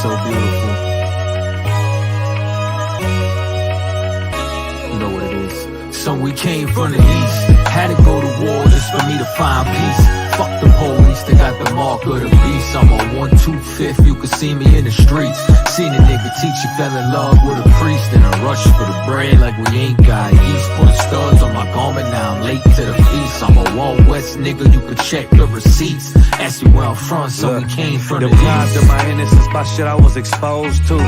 So beautiful. You know what it is. So we came from the east, had to go to war just for me to find peace. Fuck the police, they got the mark of the beast. I'm on 125th, you can see me in the streets. Seen a nigga teacher fell in love with a priest, and a rush for the bread like we ain't got yeast. Put studs on my garment, now I'm late to the feast. I'm a Wild West nigga, you can check the receipts. Ask me where I'm from, so we came from the east. Of my innocence by shit I was exposed to.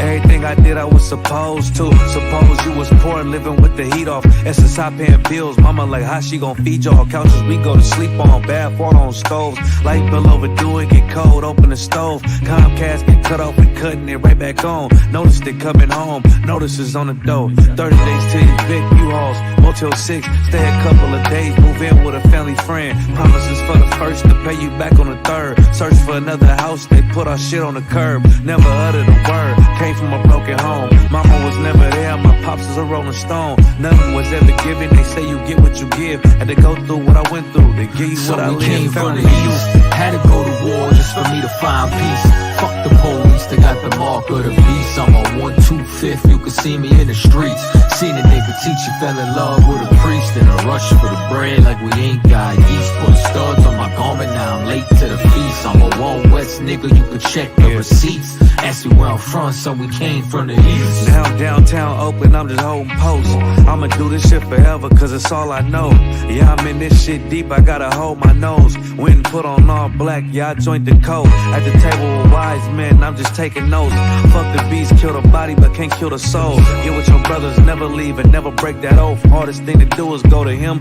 Everything I did I was supposed to. Suppose you was poor and living with the heat off. SSI paying bills, mama like how she gon' feed y'all? Couches we go to sleep on, bad water on stoves. Light bill overdue, it get cold, open the stove. Comcast get cut off, we cutting it right back on. Noticed it coming home, notices on the door. 30 days till you big U-Hauls, Motel 6. Stay a couple of days, move in with a family friend. Promises for the first to pay you back on the third. Search for another house, they put our shit on the curb. Never uttered a word, came from a broken home. Mama was never there, my pops was a rolling stone. Nothing was ever given, they say you get what you give. Had to go through what I went through to give you what I lived. Came from the east, had to go to war just for me to find peace. Fuck the police, they got the mark of the beast. I'm on 125th, you can see me in the streets. Seen a nigga teacher fell in love with a priest, and a rush for the bread like we ain't got yeast. Put studs on my garment, now I'm late to the feast. I'm a Wild West nigga, you can check the receipts. Ask me where I'm from, so we came from the east. Now I'm downtown Oakland, I'm just holding posts. I'ma do this shit forever, cause it's all I know. Yeah, I'm in this shit deep, I gotta hold my nose. Went and put on all black, yeah, I joined the code. At the table with wise men, I'm just taking notes. Fuck the beast, kill the body, but can't kill the soul. Get with your brothers, never leave and never break that oath. Hardest thing to do is go to him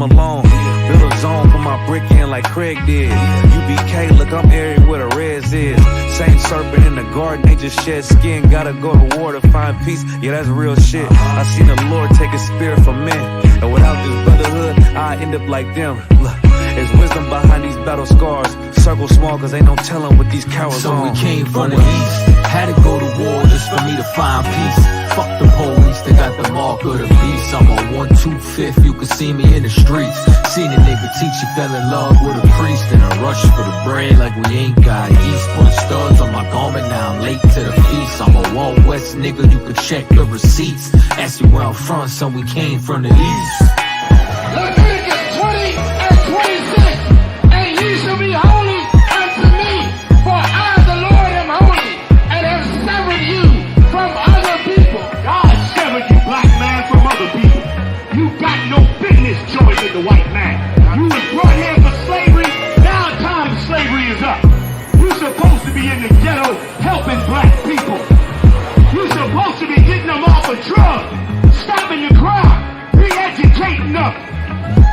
alone. Build a zone for my brick in like Craig did. UBK, look, I'm airy where the reds is. Same serpent in the garden, they just shed skin. Gotta go to war to find peace, yeah, that's real shit. I seen the Lord take his spirit from men, and without this brotherhood, I end up like them. Look, there's wisdom behind these battle scars. Circle small, cause ain't no telling what these cowards on. So we came from the east, had to go to war just for me to find peace. Fuck the police, they got the mark of the beast. I'm on 125th, you can see me in the streets. Seen a nigga teacher fell in love with a priest, and a rush for the bread like we ain't got yeast. Put studs on my garment, now I'm late to the feast. I'm a Wild West nigga, you can check the receipts. Ask me where I'm from, so we came from the east. Leviticus 20 and 26, and ye shall be holy unto me, for I, the Lord, am holy, and have severed you from other people. God severed you, black man, from other people. You got no business joining the white man. You was brought here for slavery, now time of slavery is up. You're supposed to be in the ghetto helping black people. You're supposed to be getting them off of drugs, stopping the crime, re-educating them.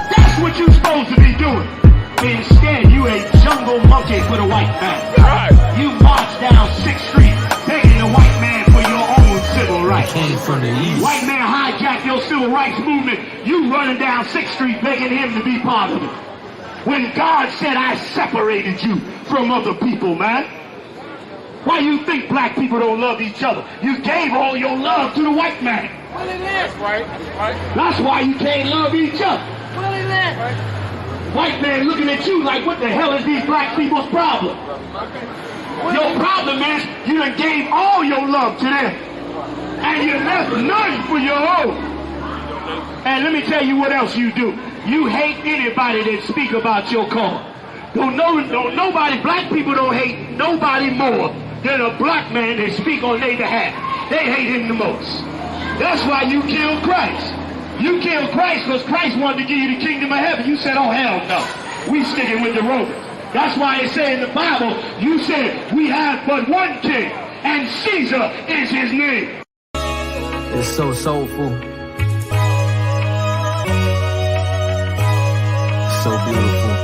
That's what you're supposed to be doing. Instead, you a jungle monkey for the white man. You march down 6th Street begging the white man for your own civil rights. Came from the east. White man hijacked your civil rights movement. You running down 6th Street begging him to be part of it. When God said, I separated you from other people, man. Why you think black people don't love each other? You gave all your love to the white man. Well, it is. Right. That's why you can't love each other. Well, it is. Right. White man looking at you like, what the hell is these black people's problem? Your problem is you done gave all your love to them, and you left none for your own. And let me tell you what else you do. You hate anybody that speak about your cause. Don't nobody, black people don't hate nobody more than a black man that speak on their behalf. They hate him the most. That's why you killed Christ. You killed Christ because Christ wanted to give you the kingdom of heaven. You said, oh, hell no. We sticking with the Romans. That's why it said in the Bible, you said, we have but one king, and Caesar is his name. It's so soulful. So beautiful.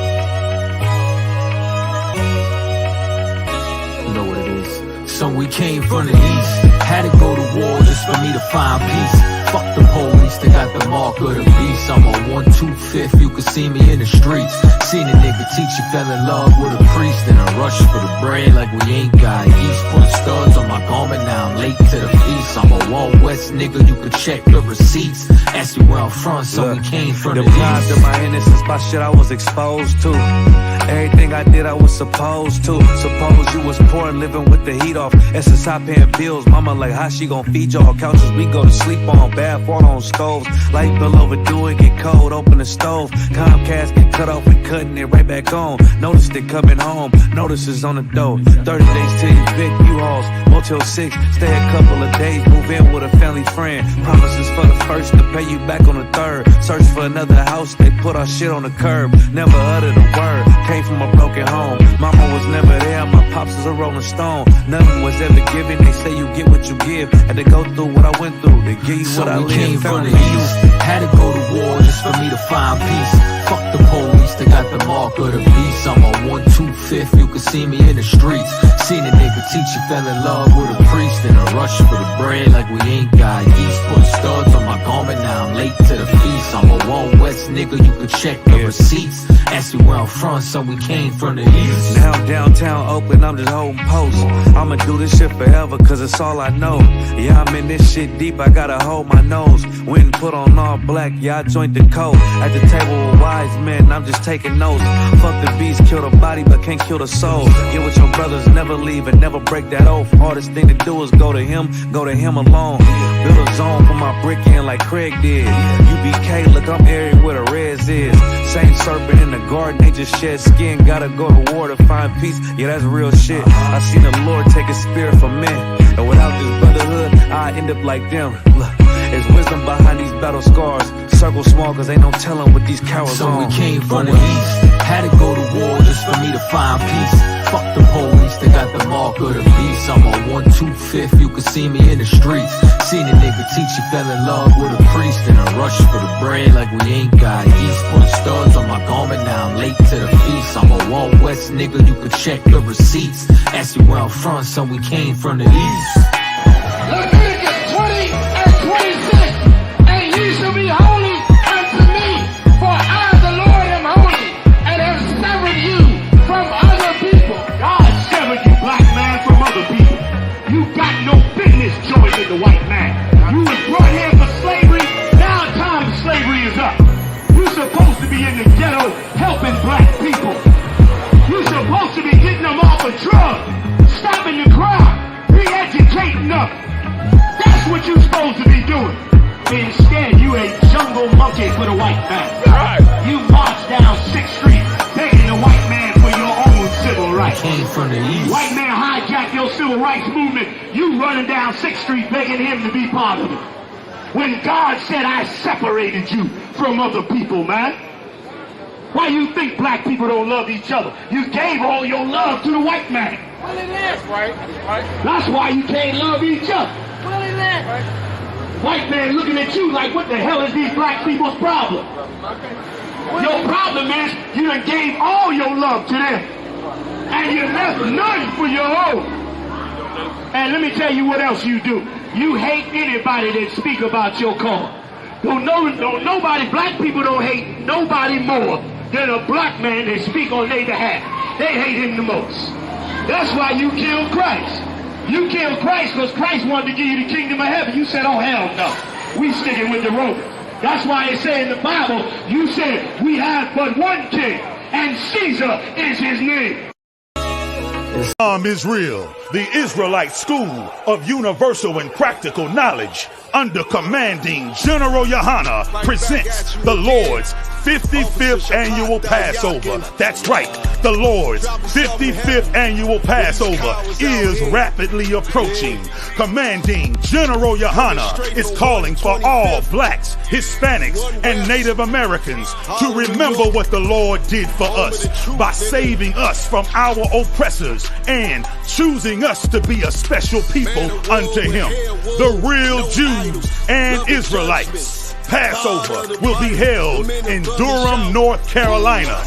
You know what it is. So we came from the east, had to go to war just for me to find peace. Fuck the police, they got the mark of the beast. I'm on 125th, you can see me in the streets. Seen a nigga teacher fell in love with a priest and a rush for the bread like we ain't got yeast. Put studs on my garment, now I'm late to the feast. I'm a Wild West nigga, you could check the receipts. Ask me where I'm from, so we came from the deprived east. of my innocence by shit I was exposed to. Everything I did I was supposed to. Suppose you was poor and living with the heat off. SSI paying bills, mama like how she gon' feed y'all? Couches we go to sleep on, bad water on stoves. Light bill overdue, it get cold, open the stove. Comcast get cut off, we cutting it right back on. Notice it coming home, notices on the door. 30 days till you pick U-Hauls, Motel 6, stay a couple of days, move in with a family friend. Promises for the first to pay you back on the third. Search for another house, they put our shit on the curb. Never uttered a word, came from a broken home. Mama was never there, my pops is a rolling stone. Nothing was ever given, they say you get what you give. Had to go through what I went through, they give you So what I we lived. came from the east, had to go to war just for me to find peace. Fuck the police, they got the mark of the beast. I'm on 125th, you can see me in the streets. Seen a nigga teacher fell in love with a priest and a rush for the bread like we ain't got yeast. Put studs on my garment, now I'm late to the feast. I'm a Wild West nigga, you can check the receipts. Ask me where I'm from, so we came from the east. Now I'm downtown Oakland, I'm just holding posts. I'ma do this shit forever, cause it's all I know. Yeah, I'm in this shit deep, I gotta hold my nose. Went and put on all black, yeah, I joined the code. At the table with wise men, I'm just taking notes. Fuck the beast, kill the body, but can't kill the soul. Get with your brothers, never leave and never break that oath. Hardest thing to do is go to him alone. Build a zone for my brick in like Craig did. UBK, look, I'm airy where the reds is. Same serpent in the garden, they just shed skin. Gotta go to war to find peace, yeah, that's real shit. I seen the Lord take his spirit from men, and without this brotherhood, I end up like them. Look, there's wisdom behind these battle scars. Circle small, cause ain't no telling what these cowards So on. we came from the east, had to go to war just for me to find peace. Fuck the police, they got the mark of the beast. I'm on 125th, you can see me in the streets. Seen a nigga teacher fell in love with a priest and a rush for the bread like we ain't got yeast. Put studs on my garment, now I'm late to the feast. I'm a Wild West nigga, you can check the receipts. Ask me where I'm from, so we came from the east. Leviticus 20 and 26. And ye shall be holy unto me, for I, the Lord, am holy, and have severed you from other people. God severed you, black man, from other people. You got no business joining the white man. You was brought here for slavery. Now time of slavery is up. You're supposed to be in the ghetto helping black people. You're supposed to be getting them off of drugs, stopping the crime, re-educating them. That's what you're supposed to be doing. Instead, you a jungle monkey for the white man. Right. You march down 6th Street begging the white man for your own civil rights. Came from the east. White man hijacked your civil rights movement. You running down 6th Street begging him to be part of it. When God said, I separated you from other people, man. Why you think black people don't love each other? You gave all your love to the white man. Well, it is, right? That's why you can't love each other. Well, it is. White man looking at you like, what the hell is these black people's problem? Your problem is you done gave all your love to them. And you left none for your own. And let me tell you what else you do. You hate anybody that speak about your cause. Nobody, black people don't hate nobody more than a black man that speak on their behalf. They hate him the most. That's why you killed Christ. You killed Christ because Christ wanted to give you the kingdom of heaven. You said, oh, hell no. We sticking with the Romans. That's why it said in the Bible, you said, we have but one king, and Caesar is his name. Islam is real. The Israelite School of Universal and Practical Knowledge, under commanding General Yohana, presents the Lord's 55th annual Passover. That's right, the Lord's 55th annual Passover is rapidly approaching. Commanding General Yohana is calling for all blacks, Hispanics, and Native Americans to remember what the Lord did for us by saving us from our oppressors and choosing us to be a special people unto Him, the real Jews and Israelites. Passover will be held in Durham, North Carolina.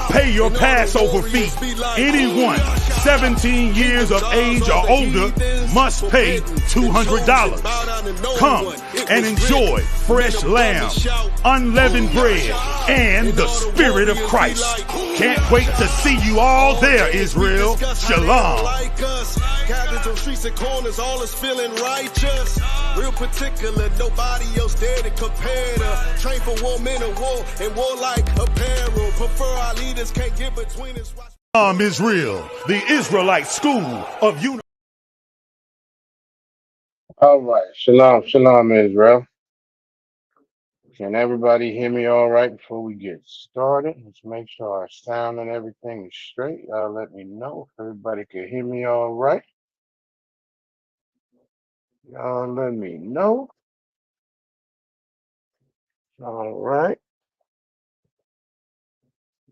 Pay your Passover fee. Anyone 17 years of age or older must pay $200. Come and enjoy fresh lamb, unleavened bread, and the Spirit of Christ. Can't wait to see you all there, Israel. Shalom. Gathered on streets and corners, all is feeling righteous. Real particular, nobody else there to compare to. Train for war, men of war, and warlike apparel. Prefer our leaders, can't get between us. Israel, the Israelite school of University. All right. Shalom, shalom, Israel. Can everybody hear me all right before we get started? Let's make sure our sound and everything is straight. Let me know if everybody can hear me all right. Y'all let me know. All right.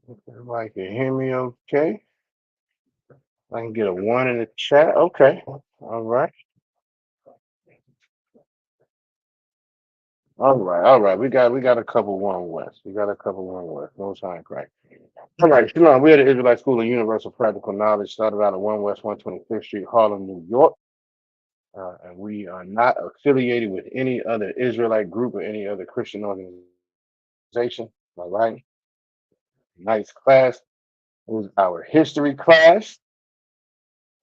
If everybody can hear me okay. I can get a 1 in the chat. Okay. All right. All right. We got a couple one west. No time crack. All right, shalom. We're the Israelite School of Universal Practical Knowledge. Started out at 1 West 125th Street, Harlem, New York. And we are not affiliated with any other Israelite group or any other Christian organization. All right. Tonight's class is our history class.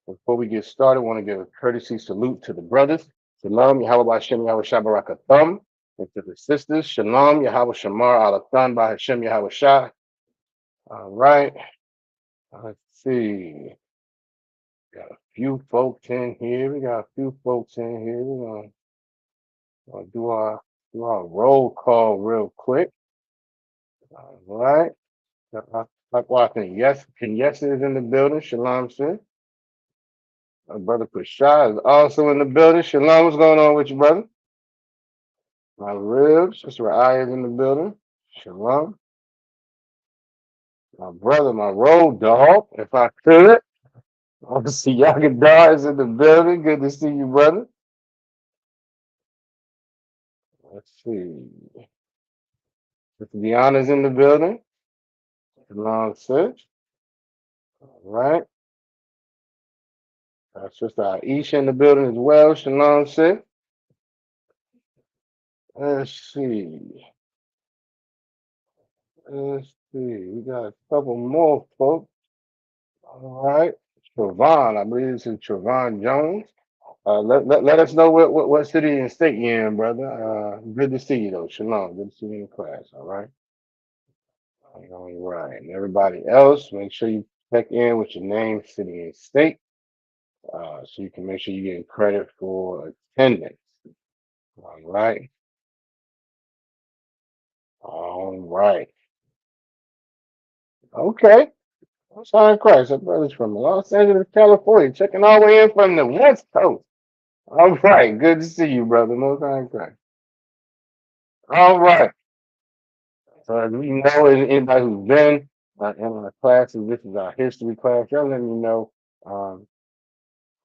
Before we get started, I want to give a courtesy salute to the brothers. Shalom, Yahweh Hashem, Yahweh Shabbarakatham. And to the sisters, Shalom, Yahweh Shamar, Alathan, by Hashem, Yahweh Shah. All right. Let's see. Got a few folks in here. We're gonna do our roll call real quick. All right. Like watching. Yes, is in the building. Shalom, sis. My brother Prashad is also in the building. Shalom, what's going on with you, brother? My ribs, Sister Raya is in the building. Shalom. My brother, my road dog, if I could. I want to see Yagadar is in the building. Good to see you, brother. Let's see. Sister Deanna's in the building. Shalom, sis. All right. Sister Aisha in the building as well. Shalom, sis. Let's see. We got a couple more folks. All right. Trevon, I believe this is Trevon Jones. Let us know what city and state you're in, brother. Good to see you, though. Shalom. Good to see you in class. All right. All right. And everybody else, make sure you check in with your name, city, and state, so you can make sure you're getting credit for attendance. All right. All right. Okay. Son Christ, that brother's from Los Angeles, California, checking all the way in from the West Coast. All right. Good to see you, brother. Most High Christ. All right. So as we know, anybody who's been in our classes, this is our history class. Y'all let me know.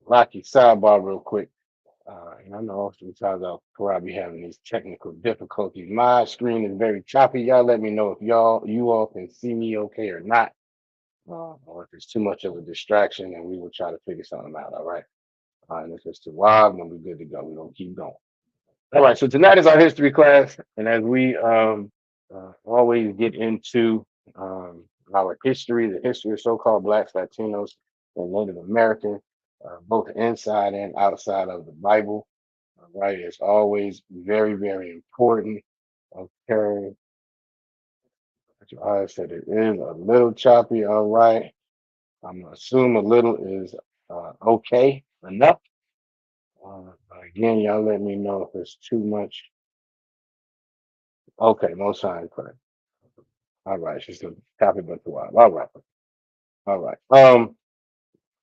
Rocky sidebar real quick. And I know sometimes I'll probably be having these technical difficulties. My screen is very choppy. Y'all let me know if you all can see me okay or not, or if it's too much of a distraction, and we will try to figure something out. All right. And if it's too wild, then we're good to go. We're gonna keep going. All right. So tonight is our history class, and as we always get into our history, the history of so-called Blacks, Latinos, and Native Americans, both inside and outside of the Bible. All right, it's always very, very important. Okay, I said it is a little choppy. All right, I'm gonna assume a little is okay enough. Again, y'all let me know if it's too much. Okay, no sign correct. All right, she's still choppy but too wild. All right.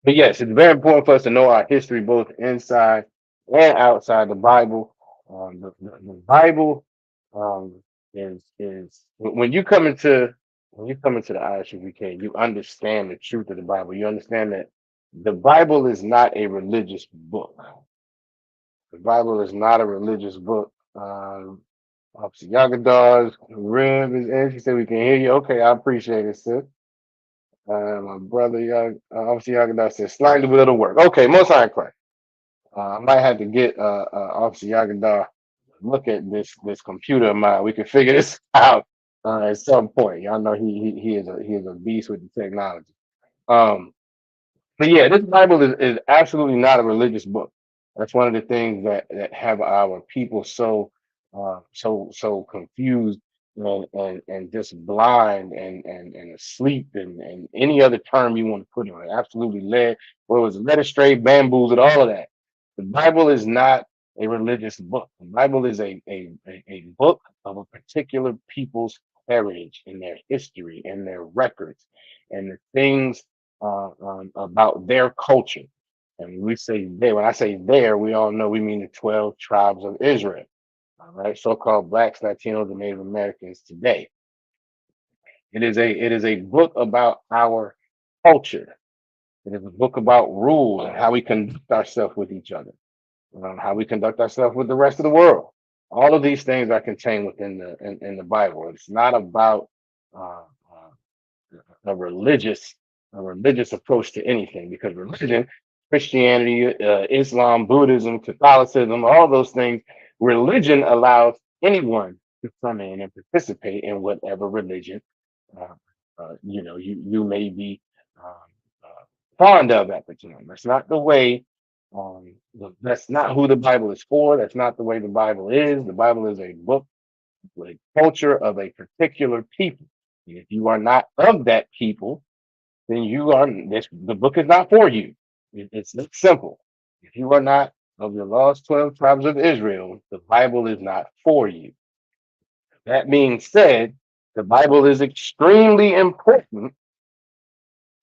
But yes, it's very important for us to know our history, both inside and outside the Bible. The Bible is when you come into the ISUPK, you understand the truth of the Bible. You understand that the Bible is not a religious book. The Bible is not a religious book. Officer Yagadar's rib is in. She said we can hear you. Okay, I appreciate it, sis. My brother, Officer Yagadar said slightly little work. Okay, most high Christ. I might have to get Officer Yagadar look at this computer of mine. We can figure this out at some point. Y'all know he is a beast with the technology. Um, but yeah, this Bible is absolutely not a religious book. That's one of the things that have our people so confused and just blind and asleep and any other term you want to put on it. Absolutely led, what was it, led astray, bamboozled, all of that. The Bible is not a religious book. The Bible is a book of a particular people's heritage and their history and their records and the things about their culture. And when we say there, when I say there, we all know we mean the 12 tribes of Israel, all right? So-called blacks, Latinos, and Native Americans today. It is a book about our culture. It is a book about rules and how we conduct ourselves with each other, how we conduct ourselves with the rest of the world. All of these things are contained within in the Bible. It's not about uh, uh, a religious a religious approach to anything, because religion, Christianity, Islam, Buddhism, Catholicism, all those things, religion allows anyone to come in and participate in whatever religion uh, you may be um, fond of at the time. That's not the way. That's not who the Bible is for. That's not the way the Bible is. The Bible is a book, a culture of a particular people. And if you are not of that people, then you are this. The book is not for you. It's that simple. If you are not of the lost 12 tribes of Israel, the Bible is not for you. That being said, the Bible is extremely important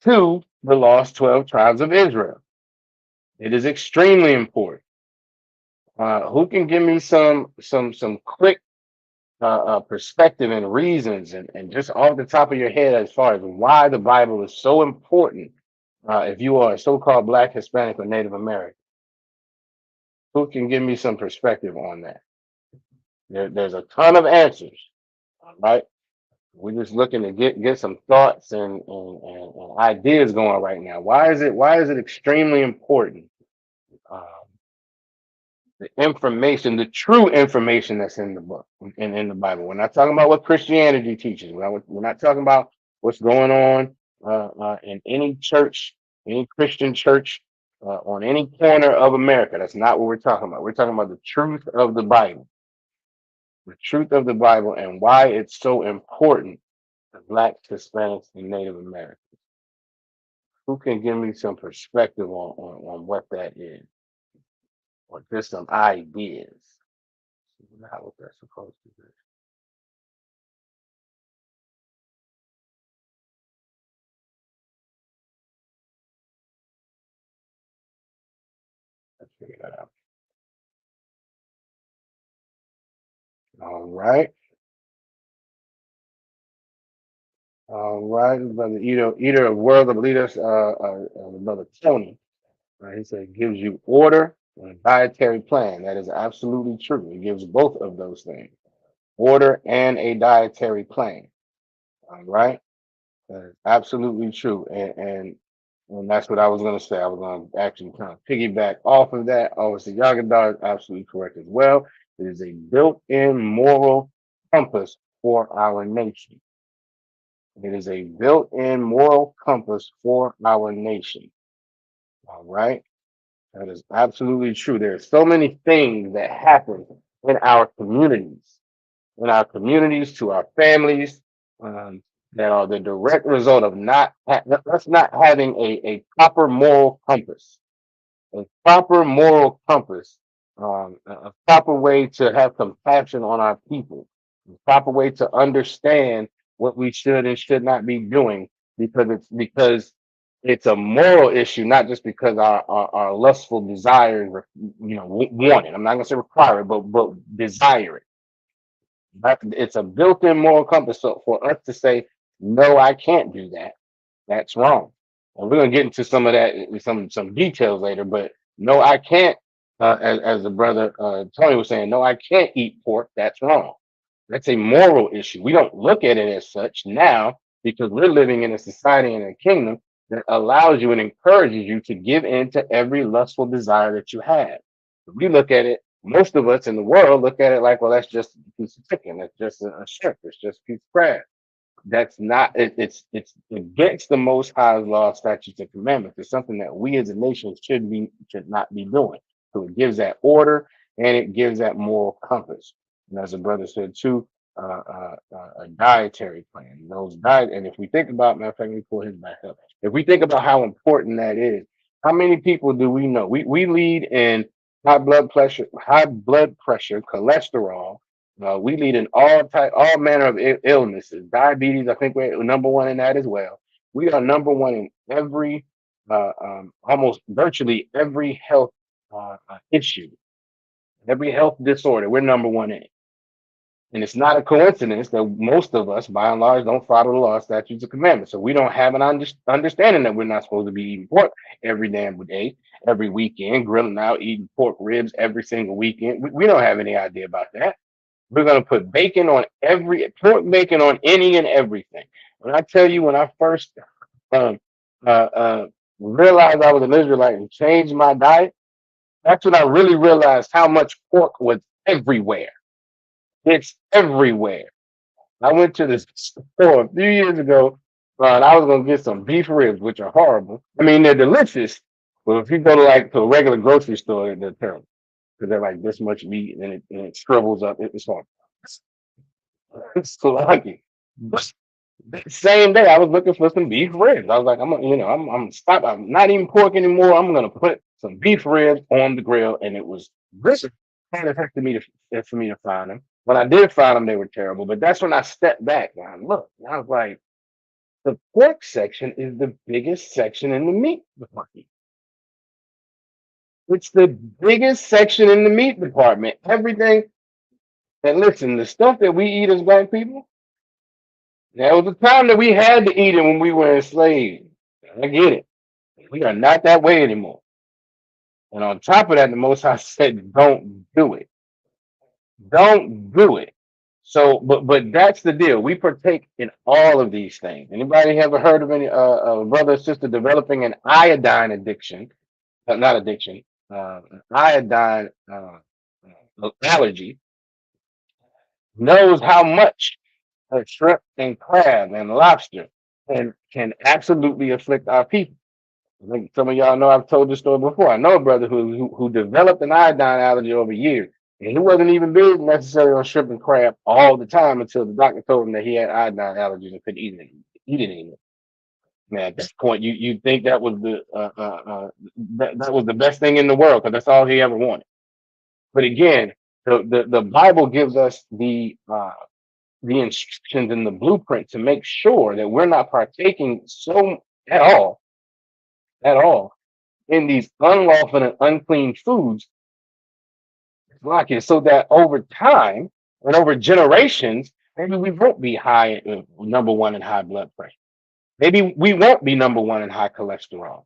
to the lost 12 tribes of Israel. It is extremely important. Who can give me some quick perspective and reasons and just off the top of your head as far as why the Bible is so important if you are a so-called Black, Hispanic, or Native American? Who can give me some perspective on that? There's a ton of answers, all right? We're just looking to get some thoughts and ideas going right now. Why is it extremely important? Um, the information, the true information that's in the book and in the Bible. We're not talking about what Christianity teaches. We're not talking about what's going on in any church, any Christian church on any corner of America. That's not what we're talking about. We're talking about the truth of the Bible, and why it's so important to Blacks, Hispanics, and Native Americans. Who can give me some perspective on what that is, or just some ideas? Not what that's supposed to be. Let's figure that out. All right. All right. Brother Eater of World of Leaders, Brother Tony. He said gives you order and a dietary plan. That is absolutely true. It gives both of those things, order and a dietary plan. All right. That is absolutely true. And that's what I was going to say. I was going to actually kind of piggyback off of that. Obviously, Yagadar is absolutely correct as well. It is a built-in moral compass for our nation. It is a built-in moral compass for our nation. All right. That is absolutely true. There are so many things that happen in our communities, to our families, um, that are the direct result of us not having a proper moral compass, a proper moral compass, a proper way to have compassion on our people, a proper way to understand what we should and should not be doing, because it's a moral issue, not just because our lustful desires, want it. I'm not gonna say require it, but desire it. It's a built-in moral compass. So for us to say, no, I can't do that, that's wrong. And we're gonna get into some of that, some details later. But no, I can't. As the brother Tony was saying, no, I can't eat pork. That's wrong. That's a moral issue. We don't look at it as such now because we're living in a society and a kingdom that allows you and encourages you to give in to every lustful desire that you have. We look at it Most of us in the world look at it like, well, that's just a piece of chicken. That's just a shrimp. It's just a piece of crab. That's not it's against the Most High's law, statutes, and commandments. It's something that we as a nation should not be doing. So it gives that order and it gives that moral compass. And as the brother said too, a dietary plan. Those diet, and if we think about, matter of fact, let me pull his back up. If we think about how important that is, how many people do we know? We lead in high blood pressure, cholesterol. We lead in all manner of illnesses. Diabetes, I think we're number one in that as well. We are number one in every, almost virtually every health issue, every health disorder. We're number one in it. And it's not a coincidence that most of us, by and large, don't follow the law, statutes, and commandments. So we don't have an understanding that we're not supposed to be eating pork every damn day, every weekend, grilling out, eating pork ribs every single weekend. We don't have any idea about that. We're going to put pork bacon on any and everything. When I tell you, when I first um, realized I was an Israelite and changed my diet, that's when I really realized how much pork was everywhere. It's everywhere. I went to this store a few years ago, and I was going to get some beef ribs, which are horrible. I mean, they're delicious, but if you go to a regular grocery store, they're terrible because they're like this much meat and it scribbles up. It's horrible. It's lucky. But that same day, I was looking for some beef ribs. I was like, I'm stop. I'm not eating pork anymore. I'm gonna put some beef ribs on the grill, and it was really kind of hard for me to find them. When I did find them, they were terrible. But that's when I stepped back and I looked. And I was like, the pork section is the biggest section in the meat department. It's the biggest section in the meat department. Everything. And listen, the stuff that we eat as black people, there was a time that we had to eat it when we were enslaved. I get it. We are not that way anymore. And on top of that, the Most High said, don't do it. Don't do it. So, but that's the deal. We partake in all of these things. Anybody ever heard of any brother or sister developing an iodine addiction? Not addiction, iodine allergy, knows how much shrimp and crab and lobster can absolutely afflict our people. I think some of y'all know I've told this story before. I know a brother who developed an iodine allergy over years, and he wasn't even big necessarily on shrimp and crab all the time until the doctor told him that he had iodine allergies and couldn't eat it anymore. Man, at this point, you think that was that was the best thing in the world because that's all he ever wanted. But again, the Bible gives us the instructions and the blueprint to make sure that we're not partaking at all in these unlawful and unclean foods, like it, so that over time and over generations, maybe we won't be number one in high blood pressure. Maybe we won't be number one in high cholesterol.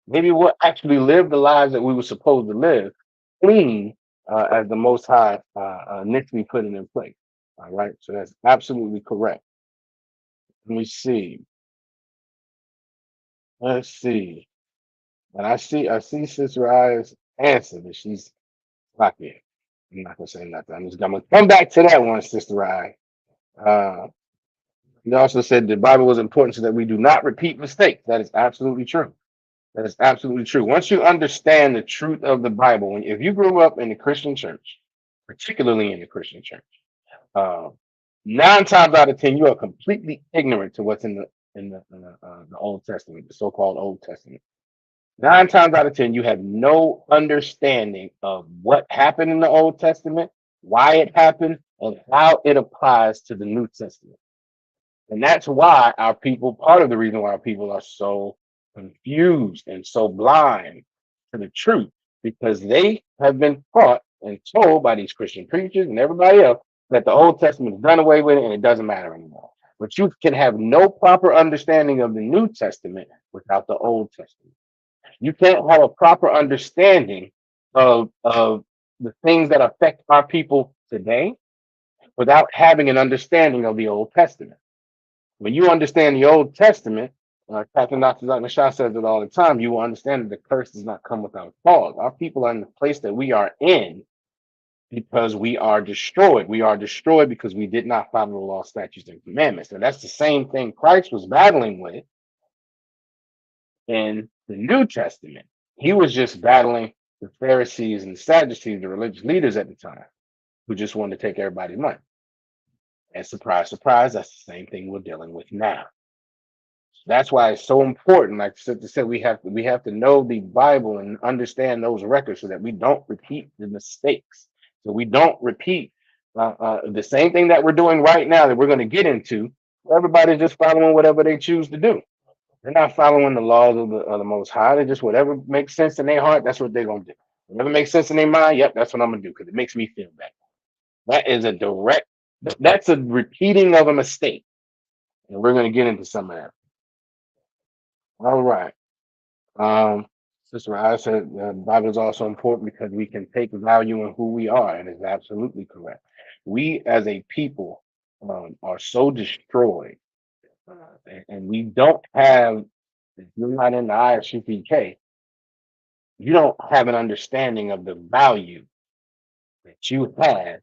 Maybe we'll actually live the lives that we were supposed to live, clean, as the Most High initially put it in place. All right, so that's absolutely correct. Let me see. Let's see. And I see Sister Aya's answer, but she's not here. I'm not gonna say nothing. I'm gonna come back to that one, Sister Aya. He also said the Bible was important so that we do not repeat mistakes. That is absolutely true. That is absolutely true. Once you understand the truth of the Bible, if you grew up in the Christian church, particularly in the Christian church, 9 times out of 10, you are completely ignorant to what's in the Old Testament, the so-called Old Testament. 9 times out of 10, you have no understanding of what happened in the Old Testament, why it happened, and how it applies to the New Testament. And that's why part of the reason why our people are so confused and so blind to the truth, because they have been taught and told by these Christian preachers and everybody else that the Old Testament is done away with and it doesn't matter anymore. But you can have no proper understanding of the New Testament without the Old Testament. You can't have a proper understanding of the things that affect our people today without having an understanding of the Old Testament. When you understand the Old Testament, Captain Dr. Shah says it all the time, you will understand that the curse does not come without cause. Our people are in the place that we are in because we are destroyed. We are destroyed because we did not follow the law, statutes, and commandments. And that's the same thing Christ was battling with in the New Testament. He was just battling the Pharisees and the Sadducees, the religious leaders at the time, who just wanted to take everybody's money. And surprise, surprise, that's the same thing we're dealing with now. That's why it's so important. Like Sister said, we have to know the Bible and understand those records so that we don't repeat the mistakes. So we don't repeat the same thing that we're doing right now that we're going to get into. Everybody's just following whatever they choose to do. They're not following the laws of the Most High. They just whatever makes sense in their heart, that's what they're gonna do. Whatever makes sense in their mind, yep, that's what I'm gonna do because it makes me feel better. That is a direct. That's a repeating of a mistake, and we're gonna get into some of that. All right. Sister I said the Bible is also important because we can take value in who we are, and it's absolutely correct. We as a people are so destroyed, and we don't have. If you're not in the ISUPK, you don't have an understanding of the value that you have,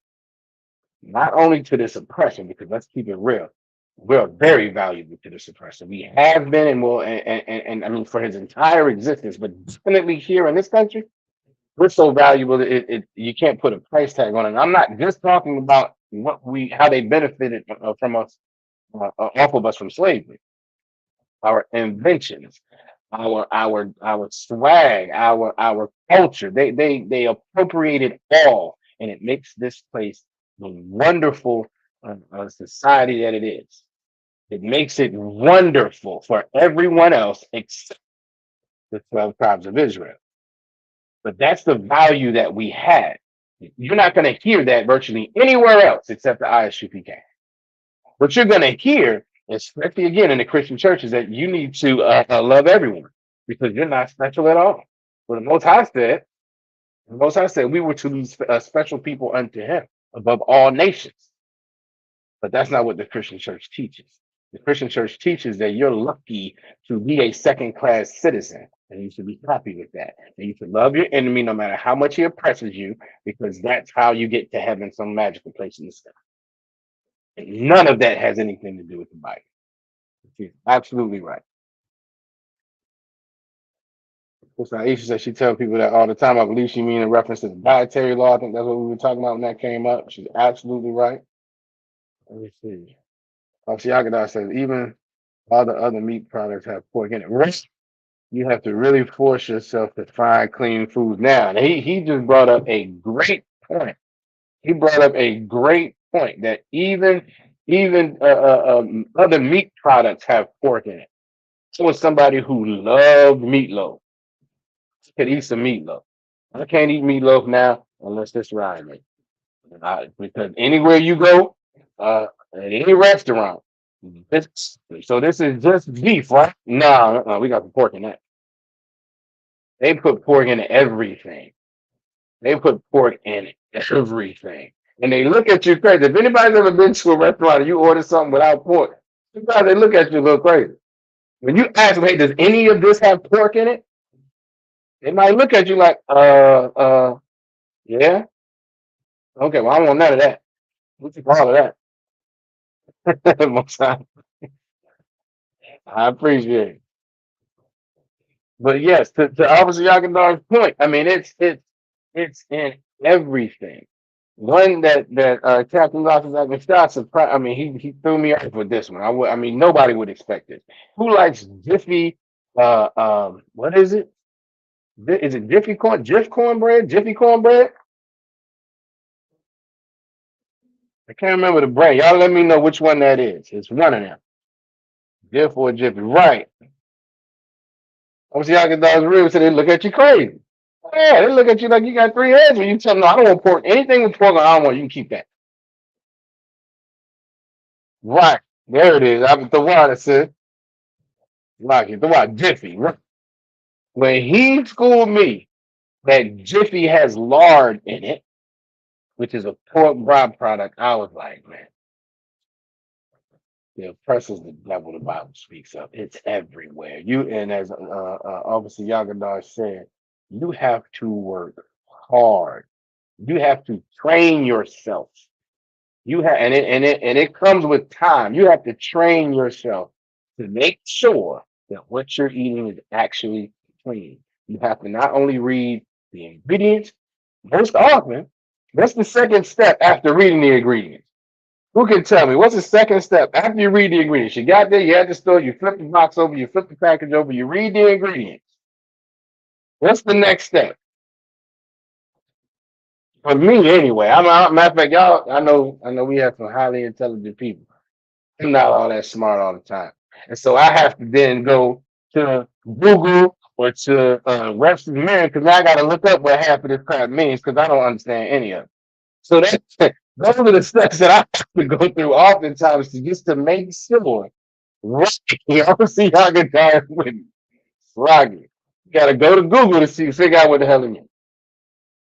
not only to this oppression, because let's keep it real, we're very valuable to this oppression. We have been and will, and I mean for his entire existence, but definitely here in this country, we're so valuable that you can't put a price tag on it. And I'm not just talking about how they benefited from us, off of us from slavery, our inventions, our swag, our culture. They appropriated all, and it makes this place the wonderful society that it is. It makes it wonderful for everyone else except the 12 tribes of Israel. But that's the value that we had. You're not going to hear that virtually anywhere else except the ISUPK. What you're going to hear, especially again in the Christian church, is that you need to love everyone because you're not special at all. Well, the Most High said we were to be special people unto Him above all nations. But that's not what the Christian church teaches. The Christian church teaches that you're lucky to be a second-class citizen, and you should be happy with that. And you should love your enemy no matter how much he oppresses you, because that's how you get to heaven, some magical place in the sky. And none of that has anything to do with the Bible. She's absolutely right. So Aisha said she tells people that all the time. I believe she mean in reference to the dietary law. I think that's what we were talking about when that came up. She's absolutely right. Let me see. Yagada says even all the other meat products have pork in it. Right? You have to really force yourself to find clean foods now. And he just brought up a great point. He brought up a great point that even other meat products have pork in it. So was somebody who loved meatloaf could eat some meatloaf. I can't eat meatloaf now unless it's rye meat. Because anywhere you go, at any restaurant, so this is just beef, right? No, we got the pork in that. They put pork in everything. They put pork in everything. And they look at you crazy. If anybody's ever been to a restaurant and you order something without pork, sometimes they look at you a little crazy. When you ask them, hey, does any of this have pork in it? They might look at you like, yeah. Okay, well, I don't want none of that. What you call of that? Most time. I appreciate it. But yes, to Officer Yagandar's point, I mean, it's in everything. One that Captain Lawson Scott surprised. I mean, he threw me off with this one. I mean, nobody would expect it. Who likes Jiffy? What is it? Is it Jiffy corn? Jiff cornbread? Jiffy cornbread? I can't remember the brand. Y'all let me know which one that is. It's one of them. Jiff or Jiffy, right? Obviously, Yagandar's real, so they look at you crazy. Yeah, they look at you like you got three heads when you tell them, no, I don't want pork. Anything with pork, I don't want. You can keep that. Right. There it is. I'm the one that said, like it. The one, Jiffy. Right. When he schooled me that Jiffy has lard in it, which is a pork byproduct, I was like, man, the oppressor's the devil the Bible speaks of. It's everywhere. And as Officer Yagadar said, you have to work hard You have to train yourself. You have, and it comes with time. You have to train yourself to make sure that what you're eating is actually clean. You have to not only read the ingredients, most often, that's the second step after reading the ingredients. Who can tell me what's the second step after you read the ingredients? You got there, you at the store, you flip the box over, you flip the package over, you read the ingredients. What's the next step? For me, anyway. Matter of fact, y'all. I know we have some highly intelligent people. I'm not all that smart all the time, and so I have to then go to Google or to Webster's Mirror because I got to look up what half of this crap means because I don't understand any of it. So that those are the steps that I have to go through oftentimes to just to make sure. Right, y'all see how good guys with me. Froggy. You got to go to Google to figure out what the hell it means.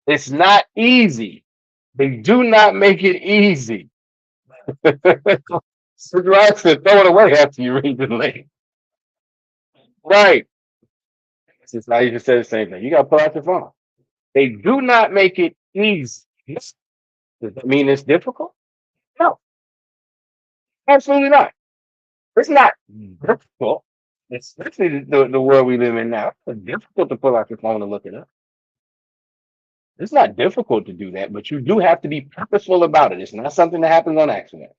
It's not easy. They do not make it easy. So you have to throw it away after you read the link. Right. Since I even said the same thing. You got to pull out your phone. They do not make it easy. Does that mean it's difficult? No, absolutely not. It's not difficult. Especially the world we live in now. It's difficult to pull out your phone and look it up. It's not difficult to do that, but you do have to be purposeful about it. It's not something that happens on accident.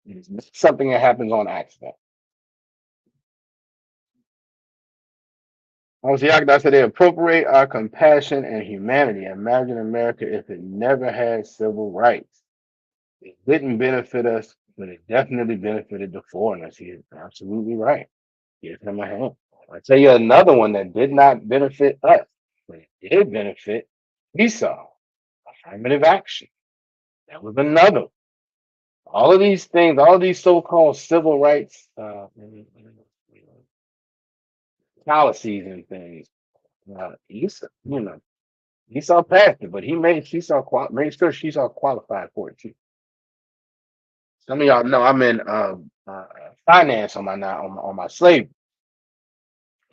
It's not something that happens on accident. Obviously, I said they appropriate our compassion and humanity. Imagine America if it never had civil rights. It didn't benefit us, but it definitely benefited the foreigners. He is absolutely right. Give him a hand. I'll tell you another one that did not benefit us, but it did benefit Esau. Affirmative action. That was another one. All of these things, all of these so-called civil rights policies and things, Esau passed it, but he made made sure Esau qualified for it too. Some of y'all know I'm in finance on my slave,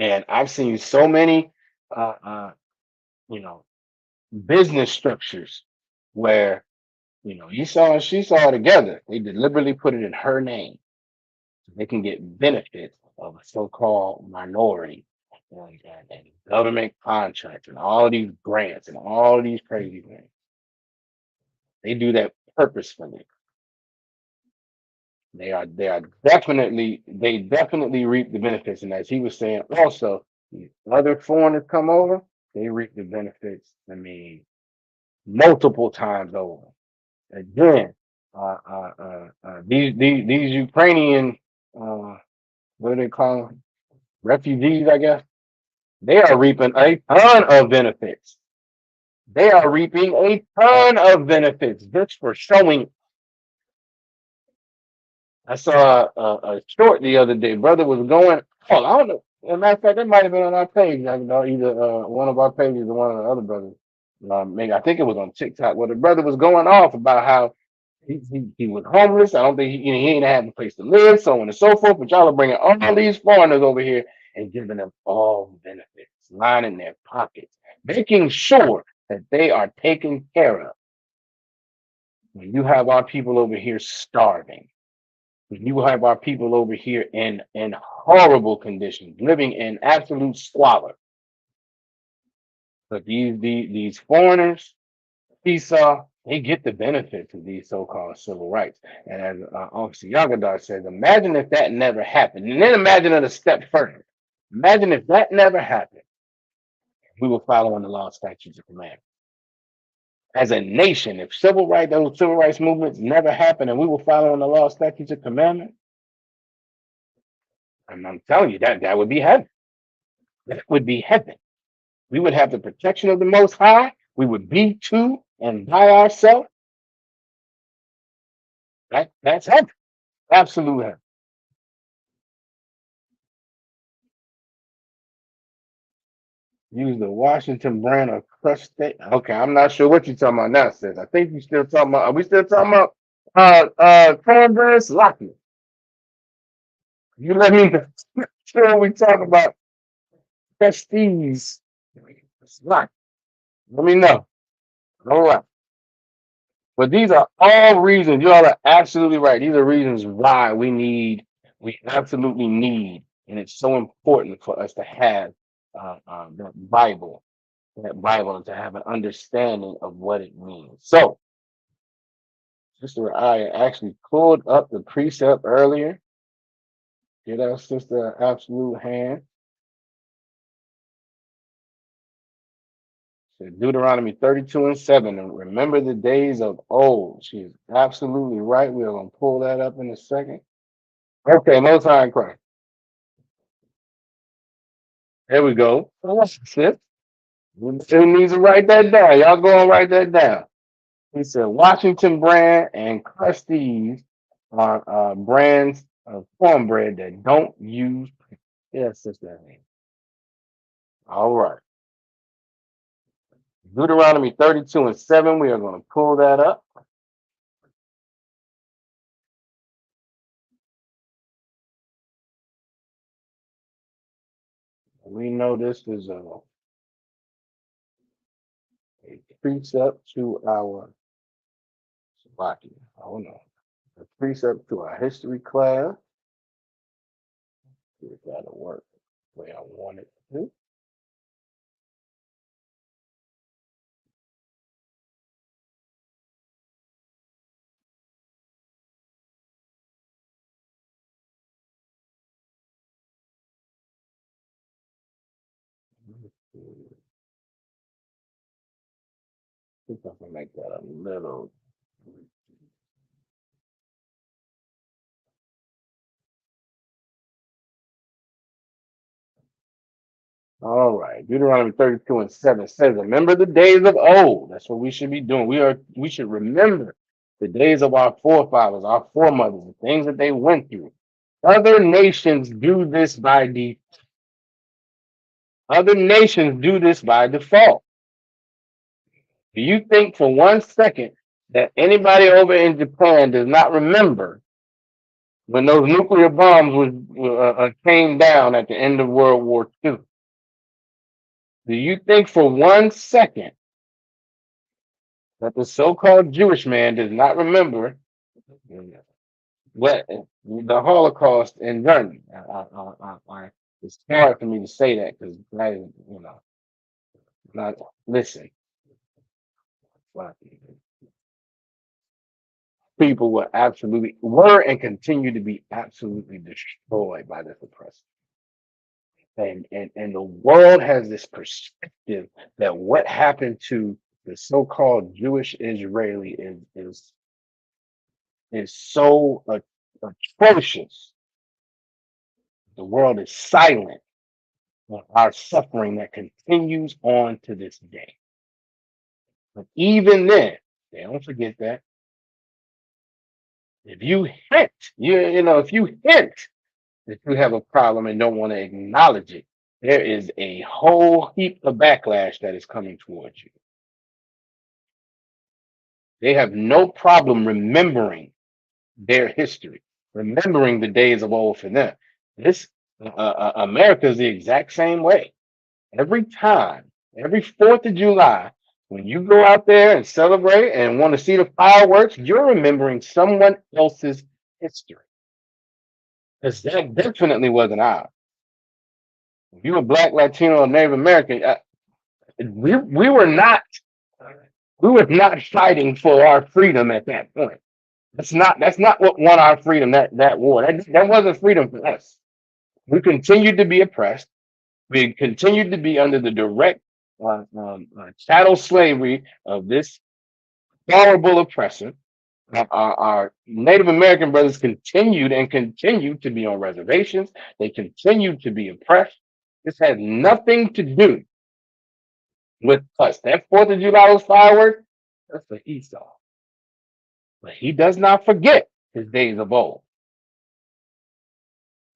and I've seen so many you know business structures where Esau and Esau together. They deliberately put it in her name so they can get benefits of a so-called minority and government contracts and all these grants and all these crazy things. They do that purposefully. They definitely reap the benefits. And as he was saying, also, other foreigners come over, they reap the benefits. I mean, multiple times over. Again, these Ukrainian, what do they call them? Refugees, I guess. They are reaping a ton of benefits. They are reaping a ton of benefits just for showing. I saw a short the other day. Brother was going. Oh, I don't know. As a matter of fact, that might have been on our page. I know either one of our pages or one of the other brothers. Maybe I think it was on TikTok where the brother was going off about how he was homeless. I don't think he ain't had a place to live, so on and so forth. But y'all are bringing all these foreigners over here and giving them all benefits, lining their pockets, making sure that they are taken care of. When you have our people over here starving, when you have our people over here in horrible conditions, living in absolute squalor. But these foreigners, Esau, they get the benefits of these so-called civil rights. And as Officer Yagadar says, imagine if that never happened. And then imagine it a step further. Imagine if that never happened. We were following the law, statutes, and commandments. As a nation, if those civil rights movements never happened and we were following the law, statutes, and commandments, and I'm telling you, that would be heaven. That would be heaven. We would have the protection of the Most High. We would be to and by ourselves. That's heaven. Absolute heaven. Use the Washington brand of crushed steak. Okay, I'm not sure what you're talking about now, sis. I think you still talking about. Are we still talking about cornbread sloppy? You let me know. Sure, we talk about prestige sloppy. Let me know. All right. But these are all reasons. You all are absolutely right. These are reasons why we absolutely need, and it's so important for us to have that Bible, and to have an understanding of what it means. So, Sister I actually pulled up the precept earlier. Get our sister an absolute hand. So Deuteronomy 32 and 7. And remember the days of old. She is absolutely right. We're going to pull that up in a second. Okay, Most High in Christ. There we go. Sis. Who needs to write that down? Y'all go and write that down. He said Washington brand and Krusty's are brands of cornbread that don't use. Yes, sister. All right. Deuteronomy 32 and 7. We are going to pull that up. We know this is a precept to our Slovakia. Oh no. A precept to our history class. See if that'll work the way I want it to. I think I can make that a little. All right. Deuteronomy 32 and 7 says, remember the days of old. That's what we should be doing. We should remember the days of our forefathers, our foremothers, the things that they went through. Other nations do this by Other nations do this by default. Do you think for 1 second that anybody over in Japan does not remember when those nuclear bombs came down at the end of World War II? Do you think for 1 second that the so-called Jewish man does not remember what the Holocaust in Germany? It's hard for me to say that because not listen. People were and continue to be absolutely destroyed by this oppressor. And the world has this perspective that what happened to the so-called Jewish Israeli is so atrocious. The world is silent on our suffering that continues on to this day. But even then, they don't forget that. If you hint, if you hint that you have a problem and don't want to acknowledge it, there is a whole heap of backlash that is coming towards you. They have no problem remembering their history, remembering the days of old for them. This America is the exact same way. Every time, every 4th of July, when you go out there and celebrate and want to see the fireworks, you're remembering someone else's history. Because that definitely wasn't ours. If you were Black, Latino, or Native American, we were not fighting for our freedom at that point. That's not what won our freedom. That war that wasn't freedom for us. We continued to be oppressed. We continued to be under the direct chattel slavery of this horrible oppressor. Our Native American brothers continued to be on reservations. They continued to be oppressed. This has nothing to do with us. That 4th of July was fireworks. That's for Esau. But he does not forget his days of old.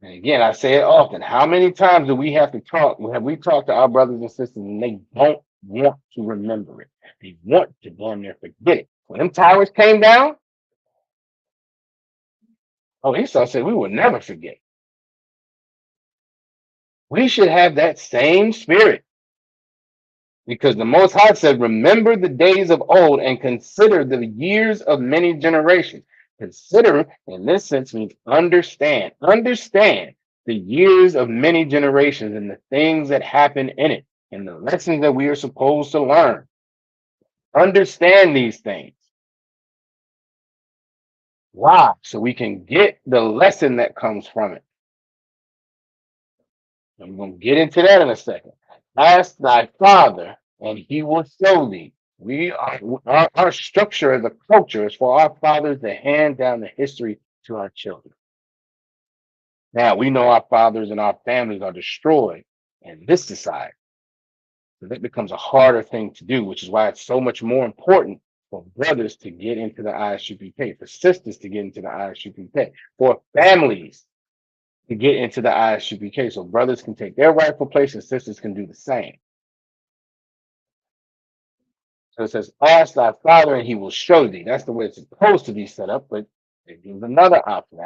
And again, I say it often. How many times do we have to talk? Have we talked to our brothers and sisters and they don't want to remember it? They want to go in there forget it. When them towers came down, Esau said we will never forget. We should have that same spirit. Because the Most High said, remember the days of old and consider the years of many generations. Consider in this sense means understand. Understand the years of many generations and the things that happen in it and the lessons that we are supposed to learn. Understand these things. Why? So we can get the lesson that comes from it. I'm going to get into that in a second. Ask thy father, and he will show thee. Our structure as a culture is for our fathers to hand down the history to our children. Now we know our fathers and our families are destroyed in this society. So that becomes a harder thing to do, which is why it's so much more important for brothers to get into the ISUPK, for sisters to get into the ISUPK, for families to get into the ISUPK, so brothers can take their rightful place and sisters can do the same. So it says, ask thy father and he will show thee. That's the way it's supposed to be set up, but it gives another option.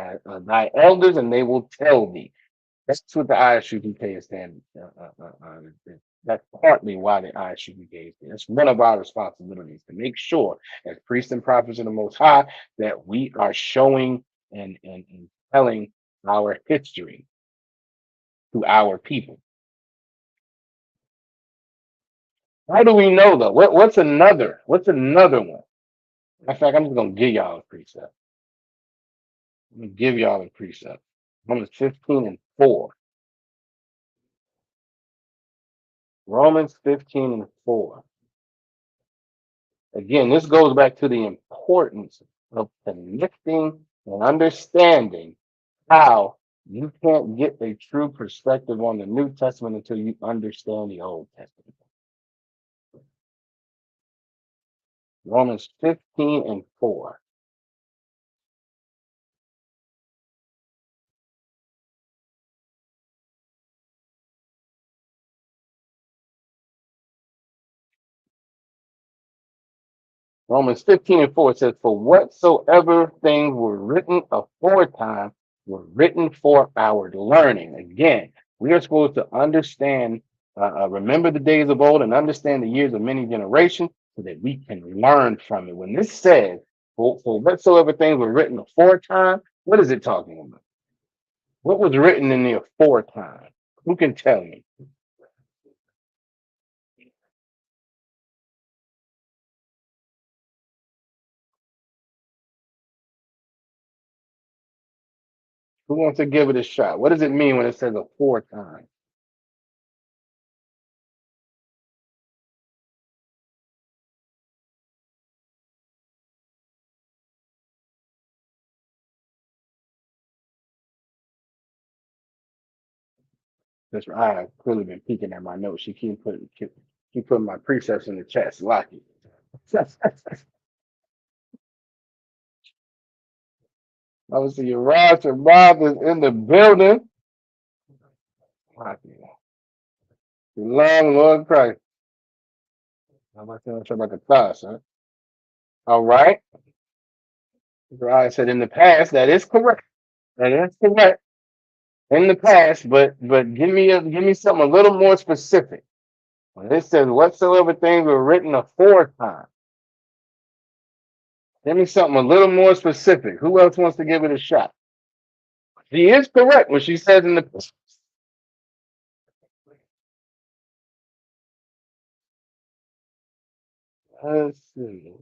Thy elders and they will tell thee. That's what the ISUPK is standing. That's partly why the ISUPK is there. That's one of our responsibilities, to make sure as priests and prophets of the Most High that we are showing and telling our history to our people. How do we know though? What's another one? In fact, I'm just gonna give y'all a precept. I'm gonna give y'all a precept. Romans 15 and 4. Romans 15 and 4. Again, this goes back to the importance of connecting and understanding how you can't get a true perspective on the New Testament until you understand the Old Testament. Romans 15 and 4. Romans 15 and 4 says, for whatsoever things were written aforetime were written for our learning. Again, we are supposed to understand, remember the days of old and understand the years of many generations so that we can learn from it. When this says, for whatsoever things were written aforetime, what is it talking about? What was written in the aforetime? Who can tell me? Who wants to give it a shot? What does it mean when it says aforetime? That's right. I've clearly been peeking at my notes. She keep putting my precepts in the chat. Lucky. I was see Raj and Bob is in the building. Lucky. Long Lord Christ. I'm about to talk about the thoughts, huh? All right. Raj said in the past, that is correct. That is correct. In the past, but give me something a little more specific. When it says whatsoever things were written aforetime. Give me something a little more specific. Who else wants to give it a shot? She is correct when she says in the let's see.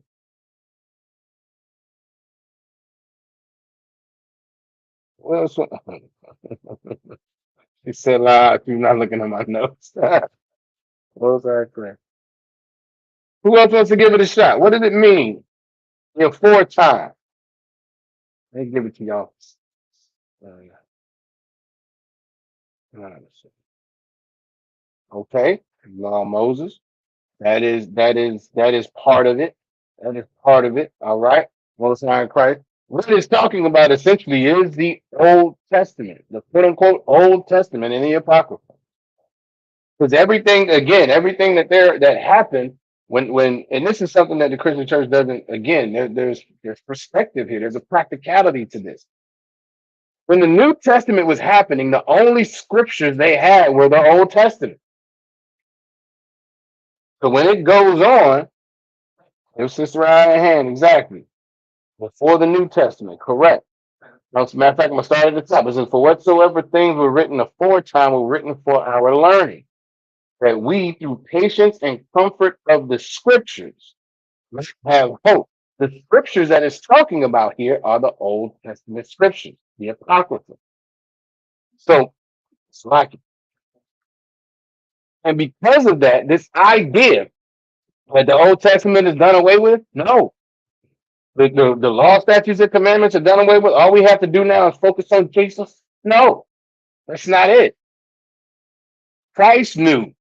Well, she said, you're not looking at my notes. What was that correct? Who else wants to give it a shot? What does it mean? Aforetime. Let me give it to y'all. Okay, Law of Moses. That is part of it. That is part of it. All right. Most High in Christ. What it's talking about essentially is the Old Testament, the quote unquote Old Testament in the Apocrypha. Because everything that happened when and this is something that the Christian church doesn't, again, there's perspective here, there's a practicality to this. When the New Testament was happening, the only scriptures they had were the Old Testament. So when it goes on, it was Sister right hand, exactly. Before the New Testament, correct. As a matter of fact, I'm gonna start at the top. It says, for whatsoever things were written aforetime were written for our learning, that we through patience and comfort of the scriptures might have hope. The scriptures that it's talking about here are the Old Testament scriptures, the Apocrypha. So it's like, and because of that, this idea that the Old Testament is done away with, no. The law, statutes, and commandments are done away with. All we have to do now is focus on Jesus. No, that's not it. Christ knew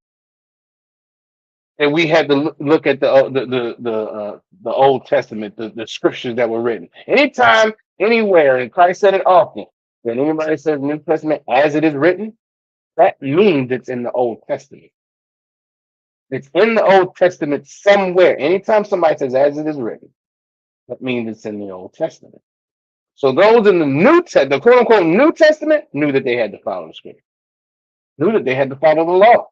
that we had to look at the Old Testament, the scriptures that were written. Anytime, anywhere, and Christ said it often. When anybody says New Testament as it is written, that means it's in the Old Testament. It's in the Old Testament somewhere. Anytime somebody says as it is written, that means it's in the Old Testament. So those in the the quote unquote New Testament, knew that they had to follow the scripture, knew that they had to follow the law.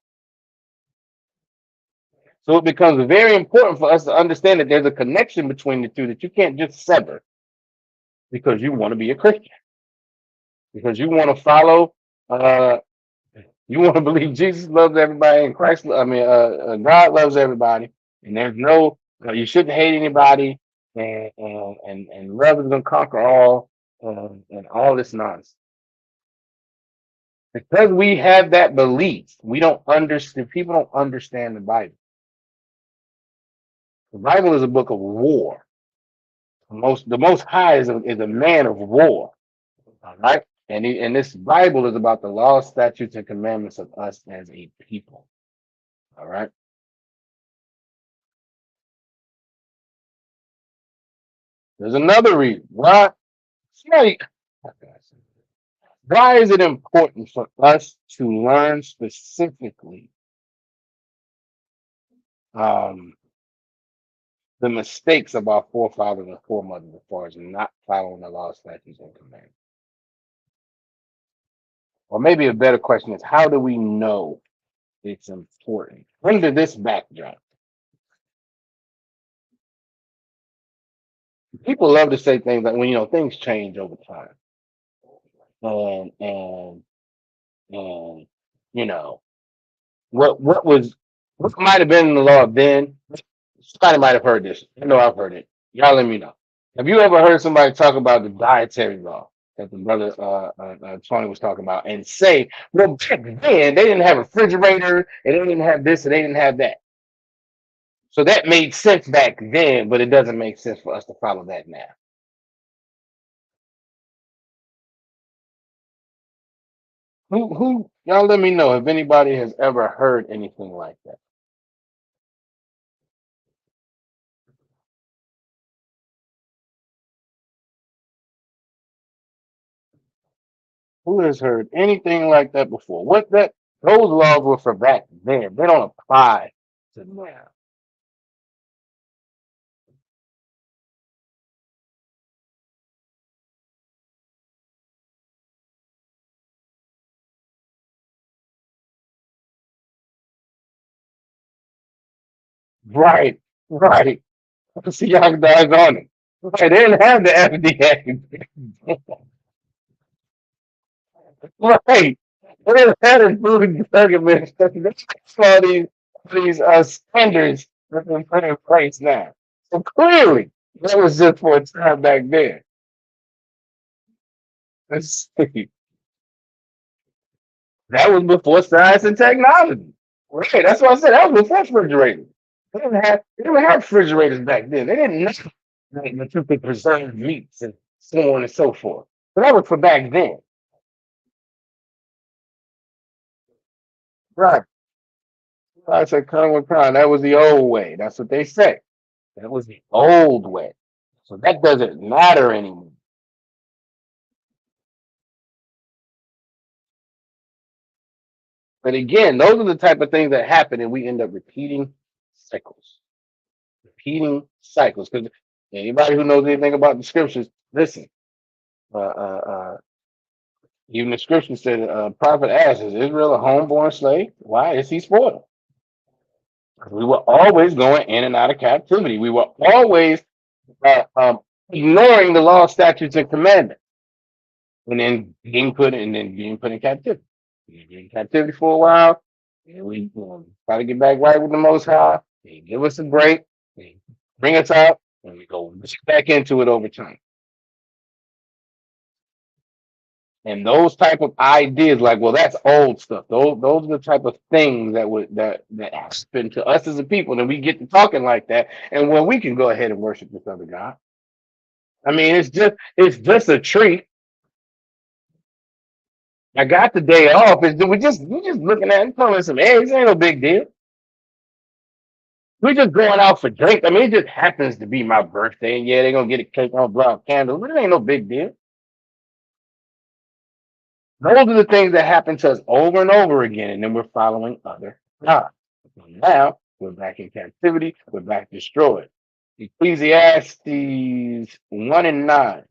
So it becomes very important for us to understand that there's a connection between the two that you can't just sever because you want to be a Christian, because you want to follow, you want to believe Jesus loves everybody and God loves everybody, and there's no, you shouldn't hate anybody, and love is gonna conquer all, and all this nonsense. Because we have that belief, we don't understand. People don't understand the Bible. The Bible is a book of war. The Most High is a man of war. All right, and this Bible is about the law, statutes, and commandments of us as a people. All right. There's another reason why. Why is it important for us to learn specifically the mistakes of our forefathers and foremothers as far as not following the law, statutes, and commandments? Or maybe a better question is, how do we know it's important under this backdrop? People love to say things like, when things change over time, and you know what might have been in the law then. Somebody might have heard this. I know I've heard it. Y'all let me know. Have you ever heard somebody talk about the dietary law that the brother Tony was talking about and say, well, back then they didn't have a refrigerator and they didn't have this and they didn't have that. So that made sense back then, but it doesn't make sense for us to follow that now. Who y'all let me know if anybody has ever heard anything like that. Who has heard anything like that before? Those laws were for back then. They don't apply to now. Right, right. See y'all guys on it. Right, they didn't have the FDA. Right. They didn't have the Food and Drug Administration. They saw these standards that have been put in place now. So clearly, that was just for a time back then. Let's see. That was before science and technology. Right. That's what I said. That was before refrigerators. They didn't have refrigerators back then. They didn't know that you could preserve meats and so on and so forth. So that was for back then. Right. I said, come with time. That was the old way. That's what they say. That was the old way. So that doesn't matter anymore. But again, those are the type of things that happen, and we end up repeating cycles. Repeating cycles. Because anybody who knows anything about the scriptures, listen. Even the scripture said, prophet asked, is Israel a homeborn slave? Why is he spoiled? We were always going in and out of captivity. We were always uh, um, ignoring the law, statutes, and commandments, and then being put in captivity. We were in captivity for a while, and we try to get back right with the Most High. They give us a break, they bring us out, and we go back into it over time. And those type of ideas, like, well, that's old stuff. Those are the type of things that happen to us as a people. And we get to talking like that, and well, we can go ahead and worship this other God. I mean, it's just a treat. I got the day off. We just looking at it, throwing some eggs. Ain't no big deal. We're just going out for drinks. I mean, it just happens to be my birthday, and yeah, they're gonna get a cake on blow out candles, but it ain't no big deal. Those are the things that happen to us over and over again, and then we're following other gods. So now we're back in captivity, we're back destroyed. Ecclesiastes 1 and 9.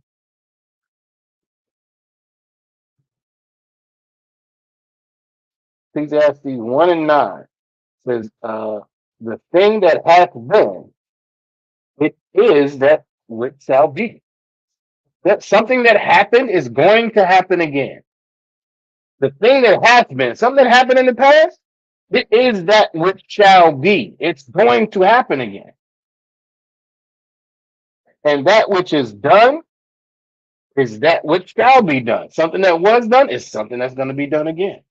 Ecclesiastes 1 and 9 says, the thing that hath been, it is that which shall be. That something that happened is going to happen again. The thing that hath been, something that happened in the past, it is that which shall be. It's going to happen again. And that which is done is that which shall be done. Something that was done is something that's going to be done again.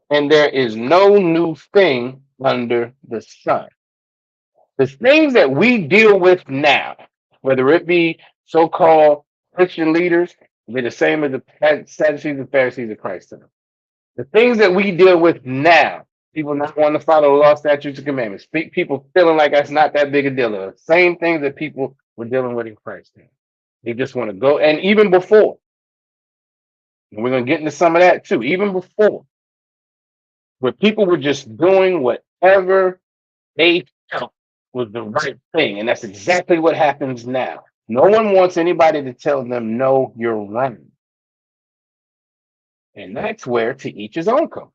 And there is no new thing under the sun. The things that we deal with now, whether it be so-called Christian leaders, be the same as the Sadducees and Pharisees of Christ. The things that we deal with now, people not wanting to follow the law, statutes, and commandments, people feeling like that's not that big a deal. The same things that people were dealing with in Christ. They just want to go, and even before, and we're going to get into some of that too, even before, where people were just doing whatever they felt was the right thing. And that's exactly what happens now. No one wants anybody to tell them, no, you're right. And that's where to each his own comes.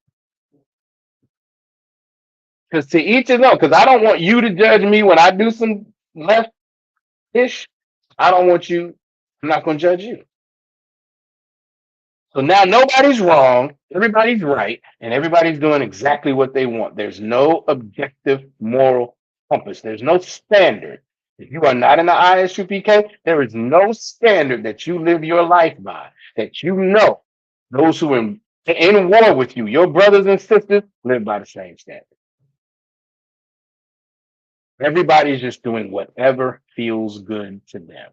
Because to each his own, because I don't want you to judge me when I do some left-ish. I don't want you, I'm not going to judge you. So now nobody's wrong, everybody's right, and everybody's doing exactly what they want. There's no objective moral compass. There's no standard. If you are not in the ISUPK, there is no standard that you live your life by, that you know those who are in war with you, your brothers and sisters, live by the same standard. Everybody's just doing whatever feels good to them.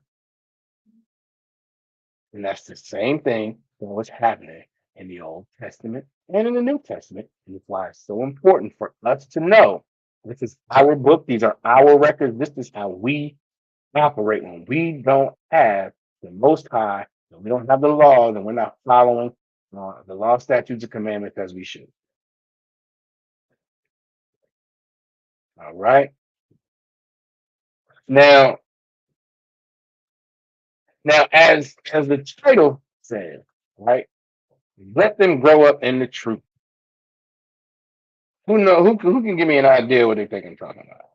And that's the same thing that was happening in the Old Testament and in the New Testament. And it's why it's so important for us to know this is our book, these are our records, this is how we operate when we don't have the Most High, and we don't have the laws, and we're not following the law, statutes, and commandments as we should. All right. Now, as the title says, right? Let them grow up in the truth. Who can give me an idea what they think I'm talking about?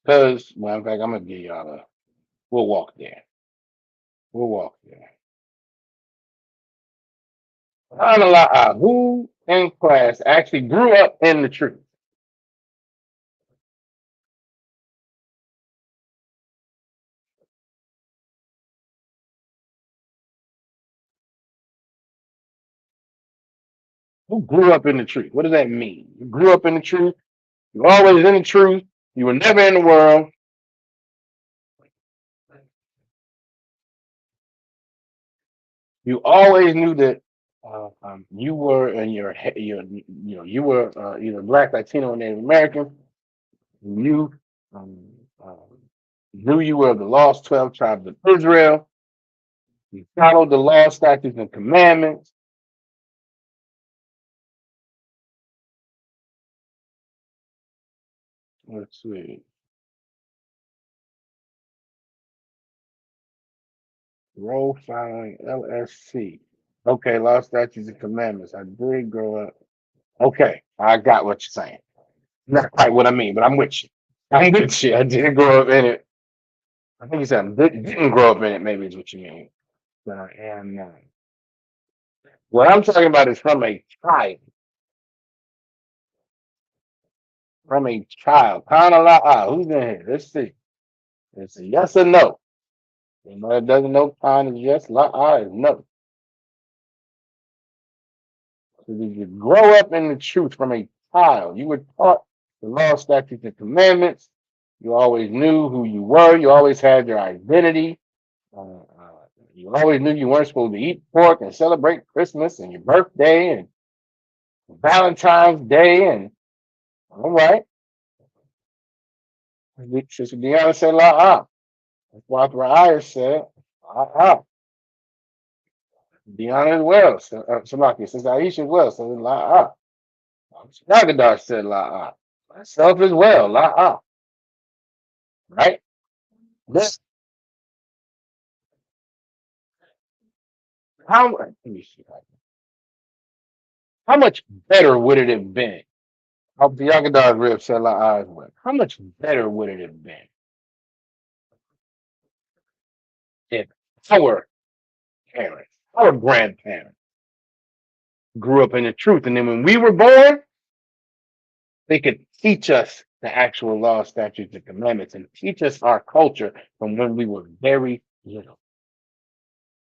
Because, well, in fact, I'm gonna give y'all we'll walk there. We'll walk there. Who in class actually grew up in the truth? Who grew up in the truth? What does that mean? You grew up in the truth. You're always in the truth. You were never in the world. You always knew that you were in you were either Black, Latino, or Native American. You um, um, knew you were the lost 12 tribes of Israel. You followed the law, statutes, and commandments. Let's see. Role following LSC. Okay, law, statutes, and commandments. I did grow up. Okay, I got what you're saying. Not quite what I mean, but I'm with you. I'm with you. I didn't grow up in it. I think you said I didn't grow up in it, maybe is what you mean. But I am now. What I'm talking about is from a child. From a child. Who's in here? Let's see. It's a yes or no. Anybody that doesn't know, Khan is yes, la is no. So if you grow up in the truth from a child, you were taught the law, statutes, and commandments. You always knew who you were. You always had your identity. You always knew you weren't supposed to eat pork and celebrate Christmas and your birthday and Valentine's Day. And all right. Sister Deanna said, la. That's why Ra'ayah said, la. Deanna as well. Salaki, Sister Aisha as well. So la. Nagadar said, la. Myself as well, la. Right? This, let me see. How much better would it have been? How the Yagadar rib said la as well. How much better would it have been if our parents, our grandparents grew up in the truth, and then when we were born, they could teach us the actual law, statutes, and commandments, and teach us our culture from when we were very little?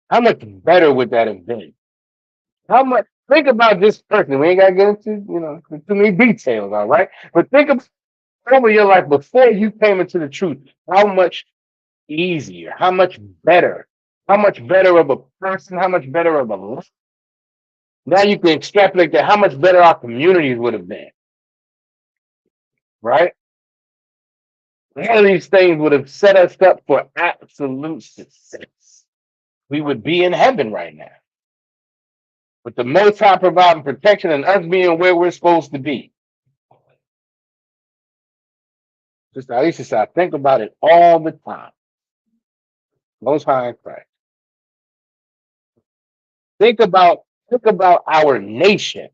How much better would that have been? How much? Think about this person. We ain't got to get into too many details, all right? But think about over your life before you came into the truth. How much easier? How much better? How much better of a person? How much better of a life? Now you can extrapolate that. How much better our communities would have been, right? All of these things would have set us up for absolute success. We would be in heaven right now, with the Most High providing protection and us being where we're supposed to be. Sister Alicia said, I think about it all the time. Most High in Christ. Think about our nation.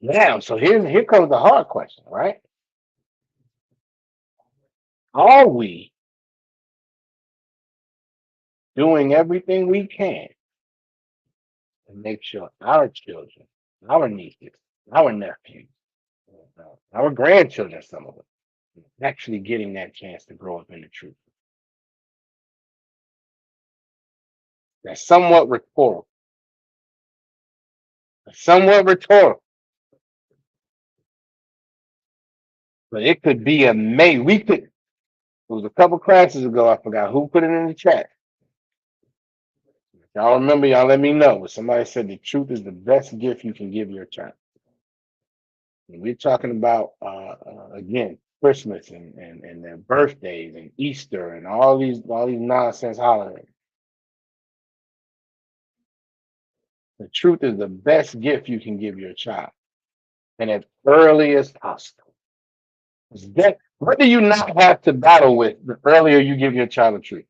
Now, so here comes the hard question, right? Are we doing everything we can to make sure our children, our nieces, our nephews, our grandchildren, some of them, actually getting that chance to grow up in the truth? That's somewhat rhetorical. But it could be amazing. It was a couple classes ago, I forgot who put it in the chat. Y'all remember, y'all let me know. But somebody said the truth is the best gift you can give your child. And we're talking about, again, Christmas and their birthdays and Easter and all these nonsense holidays. The truth is the best gift you can give your child, and as early as possible. What do you not have to battle with the earlier you give your child the truth?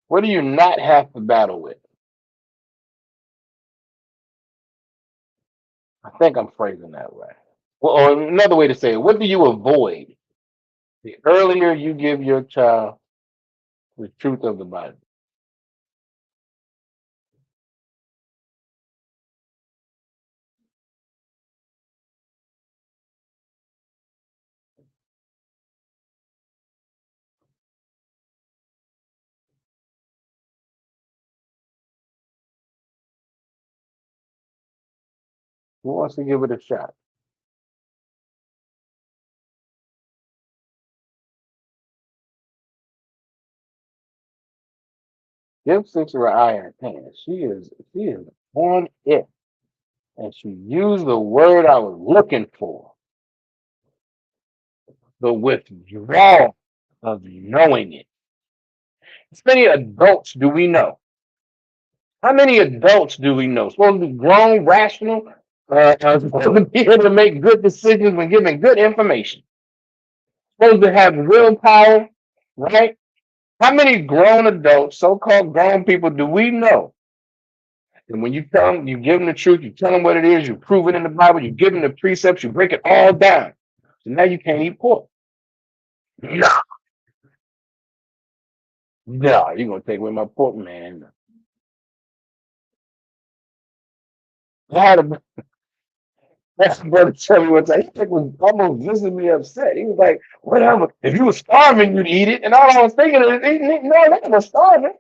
What do you not have to battle with? I think I'm phrasing that way. Well, or another way to say it, what do you avoid the earlier you give your child the truth of the Bible? Who wants to give it a shot? Give Sister Aya a hand. She is on it. And she used the word I was looking for. The withdrawal of knowing it. How many adults do we know? How many adults do we know? Supposed to be grown, rational, I'm supposed to be able to make good decisions when given good information. Supposed to have willpower, right? How many grown adults, so-called grown people, do we know? And when you tell them, you give them the truth, you tell them what it is, you prove it in the Bible, you give them the precepts, you break it all down. So now you can't eat pork. No, no, you're gonna take away my pork, man. I had a That's brother tell me one time. He was almost visibly upset. He was like, "Whatever. If you were starving, you'd eat it." And all I was thinking is, "No, they were starving.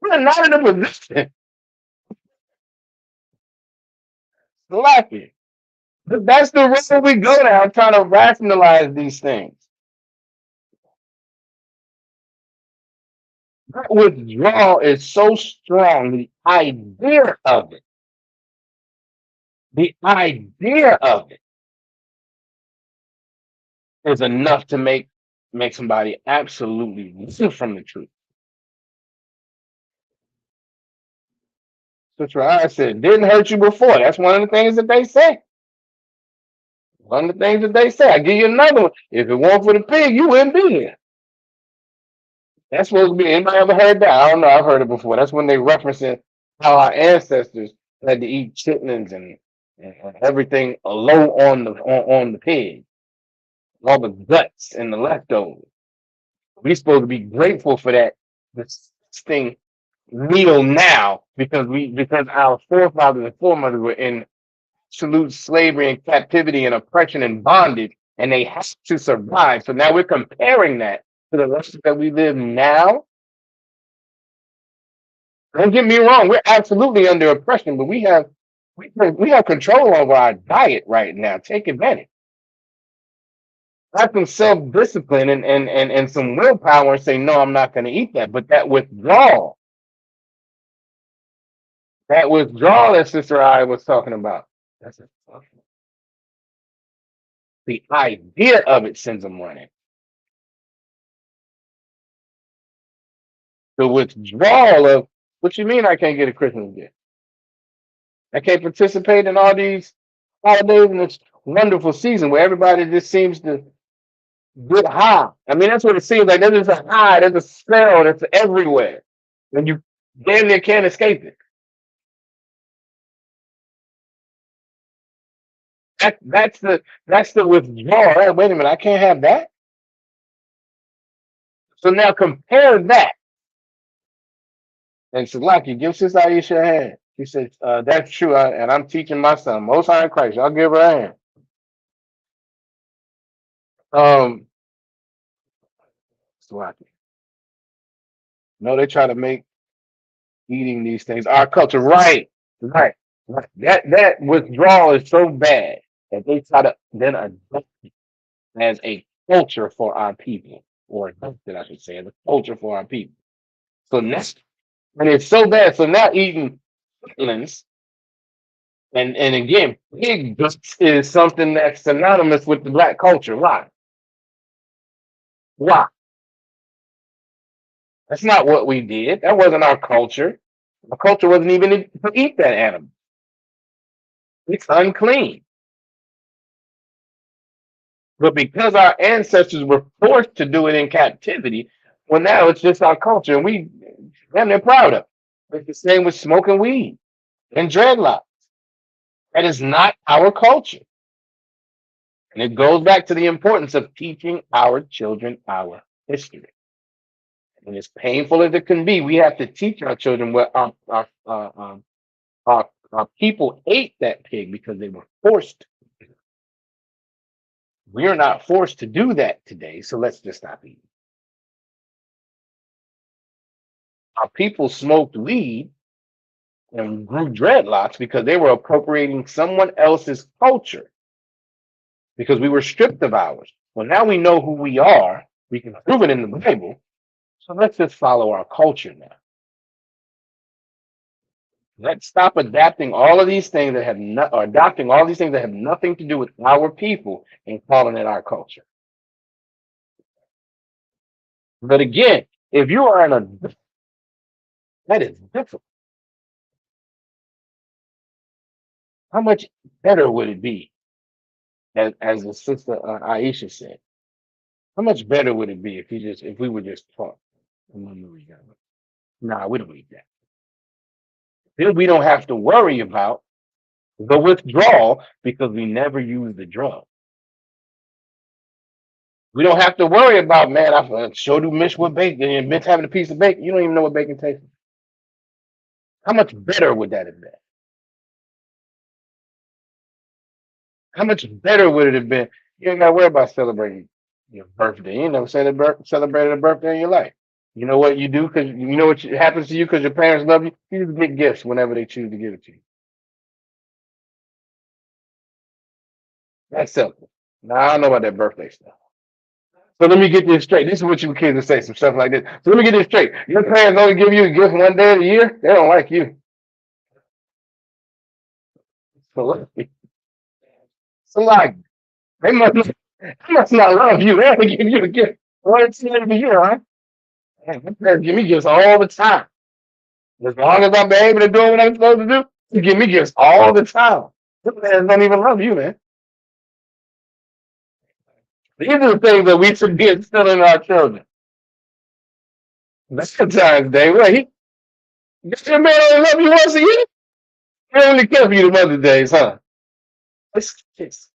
We're not in a position to like it." But that's the road we go down, trying to rationalize these things. That withdrawal is so strong. The idea of it is enough to make somebody absolutely listen from the truth. Sister I said, didn't hurt you before. That's one of the things that they say. One of the things that they say. I give you another one. If it weren't for the pig, you wouldn't be here. That's supposed to be. Anybody ever heard that? I don't know. I've heard it before. That's when they referencing how our ancestors had to eat chitlins and everything low on the pig, all the guts and the leftovers. We're supposed to be grateful for that disgusting meal now because our forefathers and foremothers were in absolute slavery and captivity and oppression and bondage, and they have to survive. So now we're comparing that to the life that we live now. Don't get me wrong, we're absolutely under oppression, but we have control over our diet right now. Take advantage. Have some self-discipline and some willpower and say, no, I'm not going to eat that. But that withdrawal that Sister I was talking about, that's a tough one. The idea of it sends them running. The withdrawal of, what you mean I can't get a Christmas gift? I can't participate in all these holidays in this wonderful season where everybody just seems to get high. I mean, that's what it seems like. There's a high, there's a smell that's everywhere. And you damn near can't escape it. That's the withdrawal. Hey, wait a minute, I can't have that. So now compare that. And Salaki, give Sister Aisha a hand. She said, that's true. And I'm teaching my son, Most High in Christ. I'll give her a hand. Salaki. No, they try to make eating these things our culture. Right. Right. Right. That withdrawal is so bad that they try to then adopt it as a culture for our people. Or adopted, I should say, as a culture for our people. So now, and it's so bad. So now eating chitlins, and again, pig guts is something that's synonymous with the black culture. Why? Why? That's not what we did. That wasn't our culture. Our culture wasn't even to eat that animal. It's unclean. But because our ancestors were forced to do it in captivity, well, now it's just our culture, and they're proud of it. It's the same with smoking weed and dreadlocks. That is not our culture. And it goes back to the importance of teaching our children our history. And as painful as it can be, we have to teach our children what our people ate that pig because they were forced. We are not forced to do that today, so let's just stop eating. Our people smoked weed and grew dreadlocks because they were appropriating someone else's culture because we were stripped of ours. Well, now we know who we are. We can prove it in the Bible. So let's just follow our culture now. Let's stop adapting all of these things that adopting all these things that have nothing to do with our people and calling it our culture. But again, if you are that is difficult. How much better would it be, as the sister Aisha said? How much better would it be if we were just taught? Nah, we don't need that. Then we don't have to worry about the withdrawal because we never use the drug. We don't have to worry about, man, I sure do miss what bacon and miss having a piece of bacon. You don't even know what bacon tastes like. How much better would that have been? How much better would it have been? You ain't got to worry about celebrating your birthday. You ain't never celebrated a birthday in your life. You know what you do because you know what happens to you because your parents love you. You just get gifts whenever they choose to give it to you. That's simple. Now I don't know about that birthday stuff. So let me get this straight. This is what you kids will say, some stuff like this. So let me get this straight. Your parents only give you a gift one day of the year. They don't like you. So, so like they must not love you. They only give you a gift one time of the year, huh? Man, my parents give me gifts all the time. As long as I'm able to do what I'm supposed to do, you give me gifts all the time. Your parents don't even love you, man. These are the things that we should be instilling in our children. Valentine's Day, right? Your man only love you once a year. He only care for you the other days, huh? It's these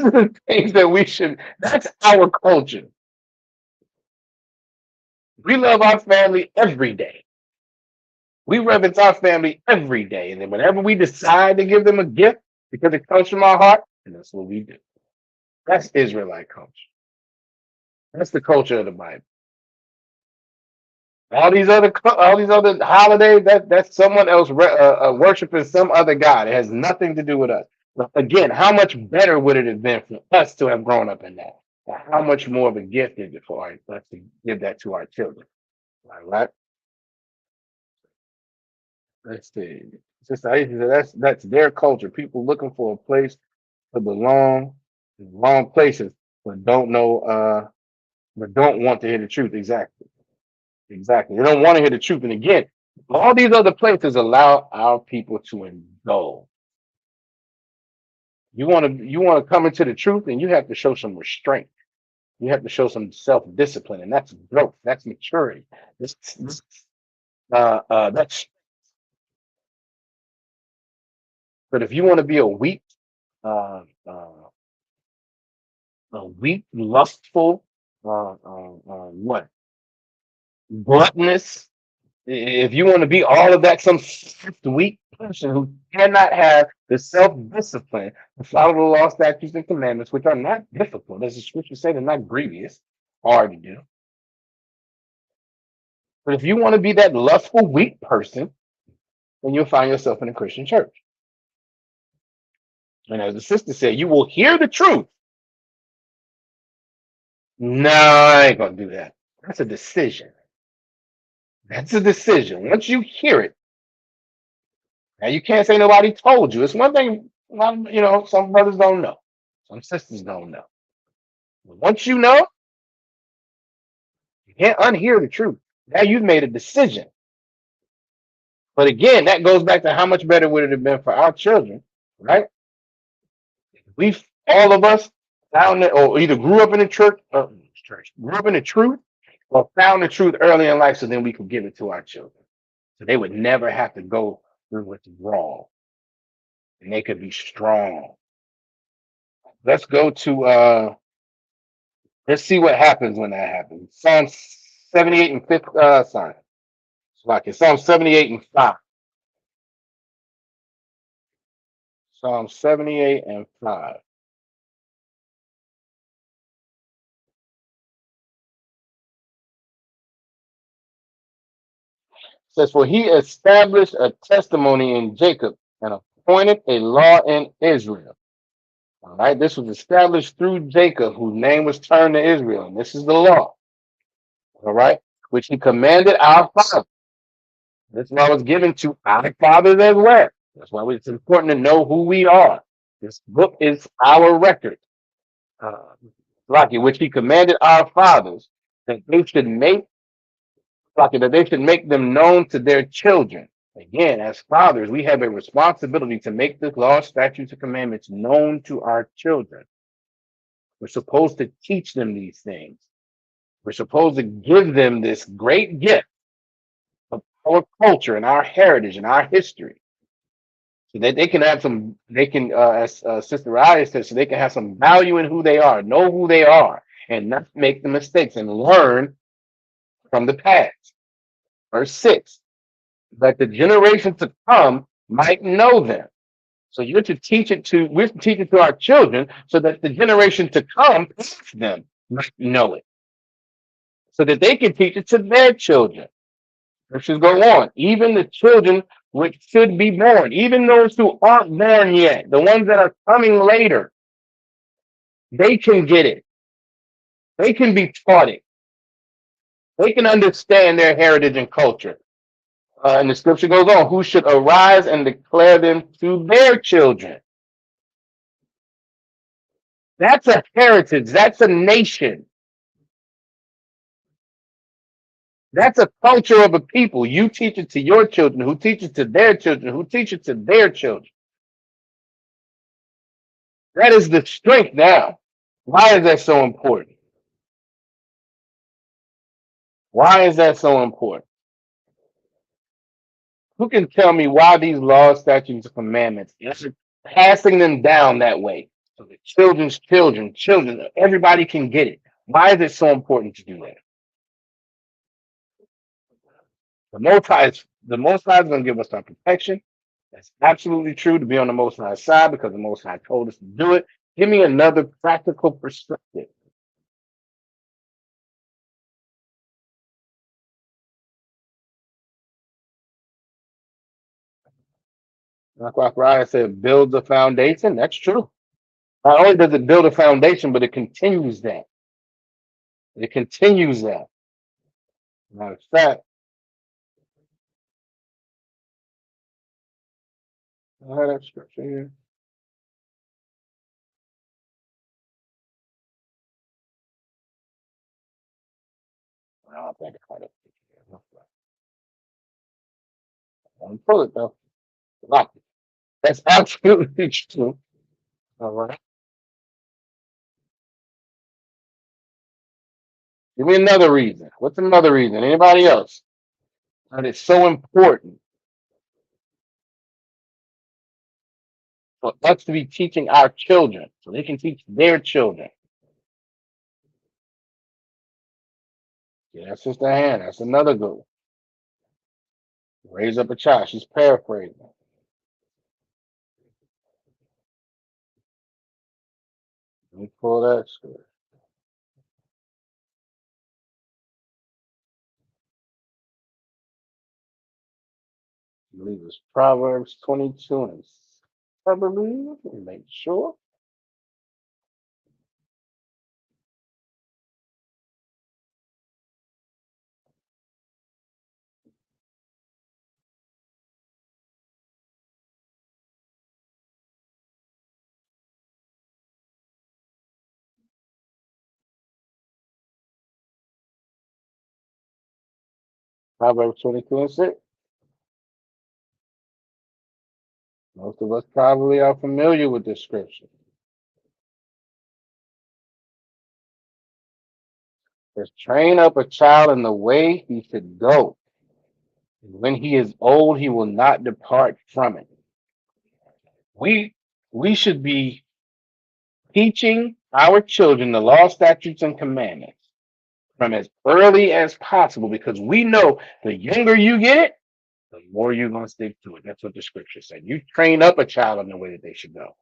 are the things that we should. That's our culture. We love our family every day. We reverence our family every day, and then whenever we decide to give them a gift because it comes from our heart, and that's what we do. That's Israelite culture. That's the culture of the Bible. All these other holidays, that's someone else worshiping some other god. It has nothing to do with us. But again, how much better would it have been for us to have grown up in that? Or how much more of a gift is it for us to give that to our children? All right. Let's see. Sister Aisha said that's their culture. People looking for a place to belong in wrong places, but but don't want to hear the truth. Exactly. Exactly. They don't want to hear the truth. And again, all these other places allow our people to indulge. You want to come into the truth, and you have to show some restraint. You have to show some self-discipline, and that's growth. That's maturity. That's. But if you want to be uh, uh, lustful, what gluttonous. If you want to be all of that, some weak person who cannot have the self-discipline to follow the law, statutes, and commandments, which are not difficult, as the scripture said, they're not grievous, hard to do. But if you want to be that lustful, weak person, then you'll find yourself in a Christian church. And as the sister said, you will hear the truth. No, I ain't gonna do that. That's a decision. That's a decision. Once you hear it, now you can't say nobody told you. It's one thing, some brothers don't know, some sisters don't know. But once you know, you can't unhear the truth. Now you've made a decision. But again, that goes back to how much better would it have been for our children, right? All of us found it, or either grew up in the grew up in the truth, or found the truth early in life, so then we could give it to our children, so they would never have to go through what's wrong, and they could be strong. Let's go to let's see what happens when that happens. Psalm 78 and 5. Sorry, it's like it's Psalm 78 and 5. Psalm 78 and 5. Says, for he established a testimony in Jacob and appointed a law in Israel. All right, this was established through Jacob, whose name was turned to Israel, and this is the law. All right, which he commanded our fathers. This law was given to our fathers as well. That's why it's important to know who we are. This book is our record. Which he commanded our fathers that they should make them known to their children, Again, as fathers, we have a responsibility to make the law, statutes, and commandments known to our children. We're supposed to teach them these things. We're supposed to give them this great gift of our culture and our heritage and our history, so that they can have some, they can, as Sister Raya said, so they can have some value in who they are, know who they are, and not make the mistakes and learn from the past. Verse 6, that the generations to come might know them. So we're to teach it to our children so that the generation to come past them might know it, so that they can teach it to their children. Scriptures go on. Even the children which should be born, even those who aren't born yet, the ones that are coming later, they can get it. They can be taught it. They can understand their heritage and culture. And the scripture goes on, who should arise and declare them to their children. That's a heritage. That's a nation. That's a culture of a people. You teach it to your children, who teach it to their children, who teach it to their children. That is the strength now. Why is that so important? Why is that so important? Who can tell me why these laws, statutes, and commandments, passing them down that way, so that children's children, everybody can get it? Why is it so important to do that? The Most High is going to give us our protection. That's absolutely true, to be on the Most High side, because the Most High told us to do it. Give me another practical perspective. Like Ryan said, build the foundation. That's true. Not only does it build a foundation, but it continues that. It continues that. Matter of fact, I have that scripture here. I don't think I had it. I'm pull it though. Lock it. That's absolutely true. All right. Give me another reason. What's another reason? Anybody else? And it's so important for us to be teaching our children so they can teach their children. Yeah, that's Sister Hannah. That's another good one. Raise up a child. She's paraphrasing. Let me pull that script. I believe it's Proverbs 22 and I believe. Let me make sure. Proverbs 22 and 6. Most of us probably are familiar with this scripture. Says, train up a child in the way he should go. And when he is old, he will not depart from it. We should be teaching our children the law, statutes, and commandments from as early as possible, because we know the younger you get it, the more you're going to stick to it. That's what the scripture said. You train up a child in the way that they should go.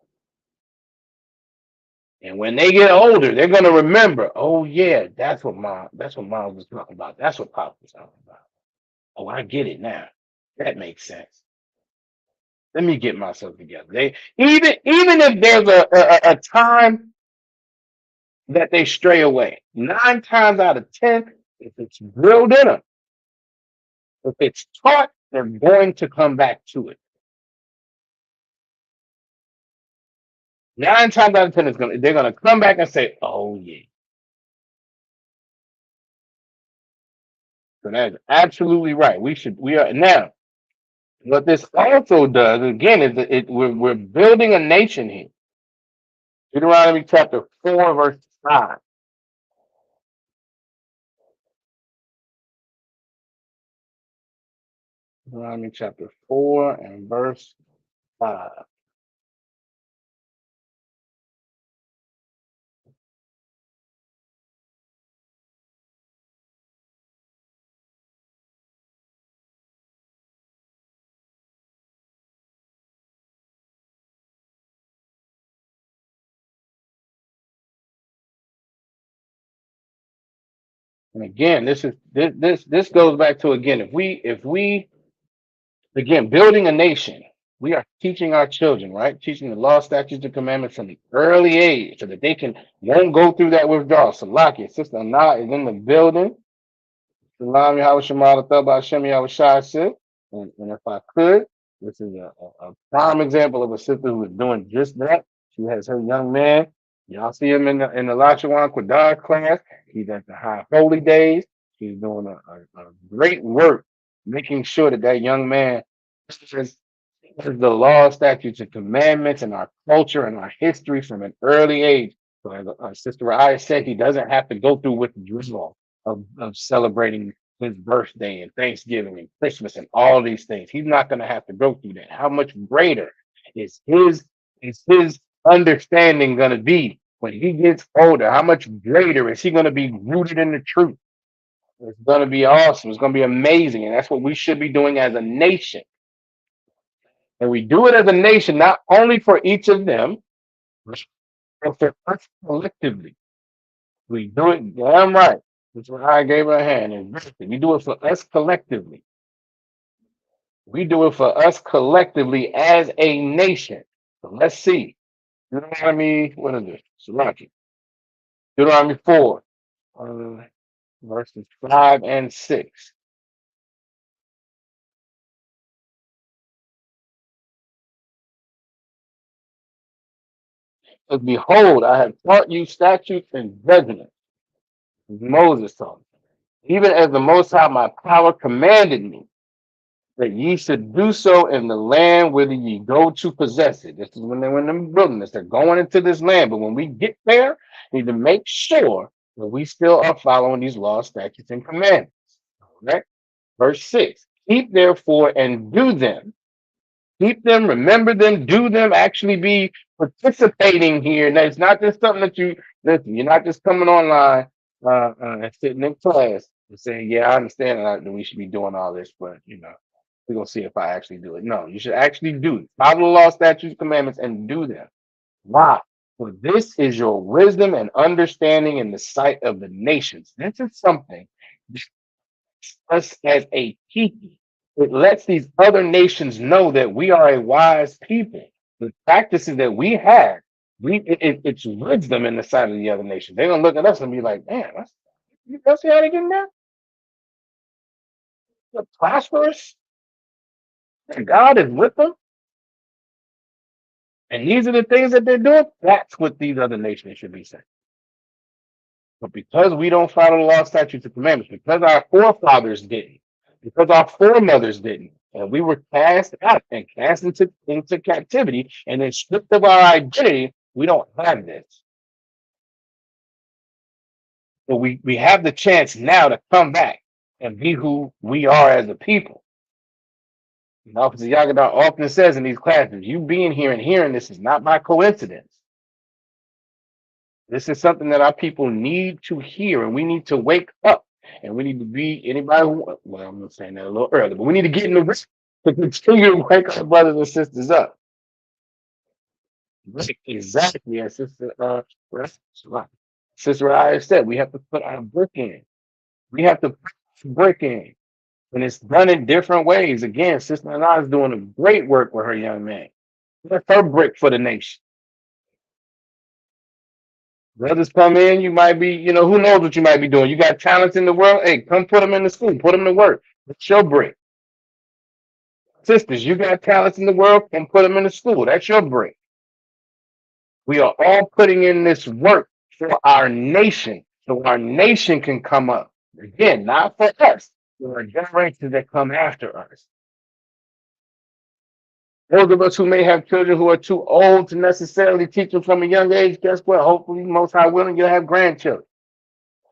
And when they get older, they're going to remember, oh yeah, that's what mom was talking about. That's what Pop was talking about. Oh, I get it now. That makes sense. Let me get myself together. Even if there's a time that they stray away, 9 times out of 10, if it's drilled in them, if it's taught, they're going to come back to it. 9 times out of 10, they're gonna come back and say, "Oh yeah." So that's absolutely right. We are now. What this also does, again, is that we're building a nation here. Deuteronomy chapter 4, verse 5. Deuteronomy chapter 4 and verse 5. And again, this goes back to, again, if we again building a nation, we are teaching our children, right? Teaching the law, statutes, and commandments from the early age so that they won't go through that withdrawal. So Laki, Sister Anah is in the building. Salam Yahweh Shema Thaba Hashem Yahweh Shai said. And if I could, this is a prime example of a sister who is doing just that. She has her young man. Y'all see him in the Lachawan Quadar class. He's at the High Holy Days. He's doing a great work, making sure that that young man has the law, statutes, and commandments, and our culture and our history from an early age. So as Sister Raya said, he doesn't have to go through withdrawal of celebrating his birthday and Thanksgiving and Christmas and all these things. He's not going to have to go through that. How much greater is his understanding going to be when he gets older? How much greater is he going to be rooted in the truth? It's going to be awesome. It's going to be amazing. And that's what we should be doing as a nation. And we do it as a nation, not only for each of them, but for us collectively. We do it damn right. That's what I gave her a hand. And we do it for us collectively. We do it for us collectively as a nation. So let's see. Deuteronomy, what is it? Salaki. Deuteronomy 4, verses 5 and 6. But behold, I have taught you statutes and judgments. Moses taught me, even as the Most High my power commanded me, that ye should do so in the land whither ye go to possess it. This is when they were in the wilderness. They're going into this land. But when we get there, we need to make sure that we still are following these laws, statutes, and commandments. Okay? Verse 6. Keep therefore and do them. Keep them, remember them, do them, actually be participating here. Now, it's not just something that listen, you're not just coming online and sitting in class and saying, yeah, I understand that we should be doing all this, but we're gonna see if I actually do it. No, you should actually do it. Follow the law, statutes, commandments, and do them. Why? For this is your wisdom and understanding in the sight of the nations. This is something us as a people. It lets these other nations know that we are a wise people. The practices that we have, it's wisdom in the sight of the other nations. They're gonna look at us and be like, man, you see how they getting there? They're prosperous. And God is with them. And these are the things that they're doing. That's what these other nations should be saying. But because we don't follow the law, statutes, and commandments, because our forefathers didn't, because our foremothers didn't, and we were cast out and cast into captivity and then stripped of our identity, we don't have this. So we have the chance now to come back and be who we are as a people. Officer Yagadar often says in these classes, you being here and hearing this is not by coincidence. This is something that our people need to hear, and we need to wake up, and we need to be anybody who, well, I'm not saying that a little early, but we need to get in the race to continue to wake our brothers and sisters up. Exactly, as Sister I said, we have to put our brick in. We have to put our brick in. And it's done in different ways. Again, Sister Anna is doing a great work with her young man. That's her brick for the nation. Brothers come in, you might be, who knows what you might be doing. You got talents in the world. Hey, come put them in the school, put them to work. That's your brick. Sisters, you got talents in the world, come put them in the school. That's your brick. We are all putting in this work for our nation, so our nation can come up. Again, not for us, for our generations that come after us. Those of us who may have children who are too old to necessarily teach them from a young age, guess what? Hopefully, most high willing, you'll have grandchildren.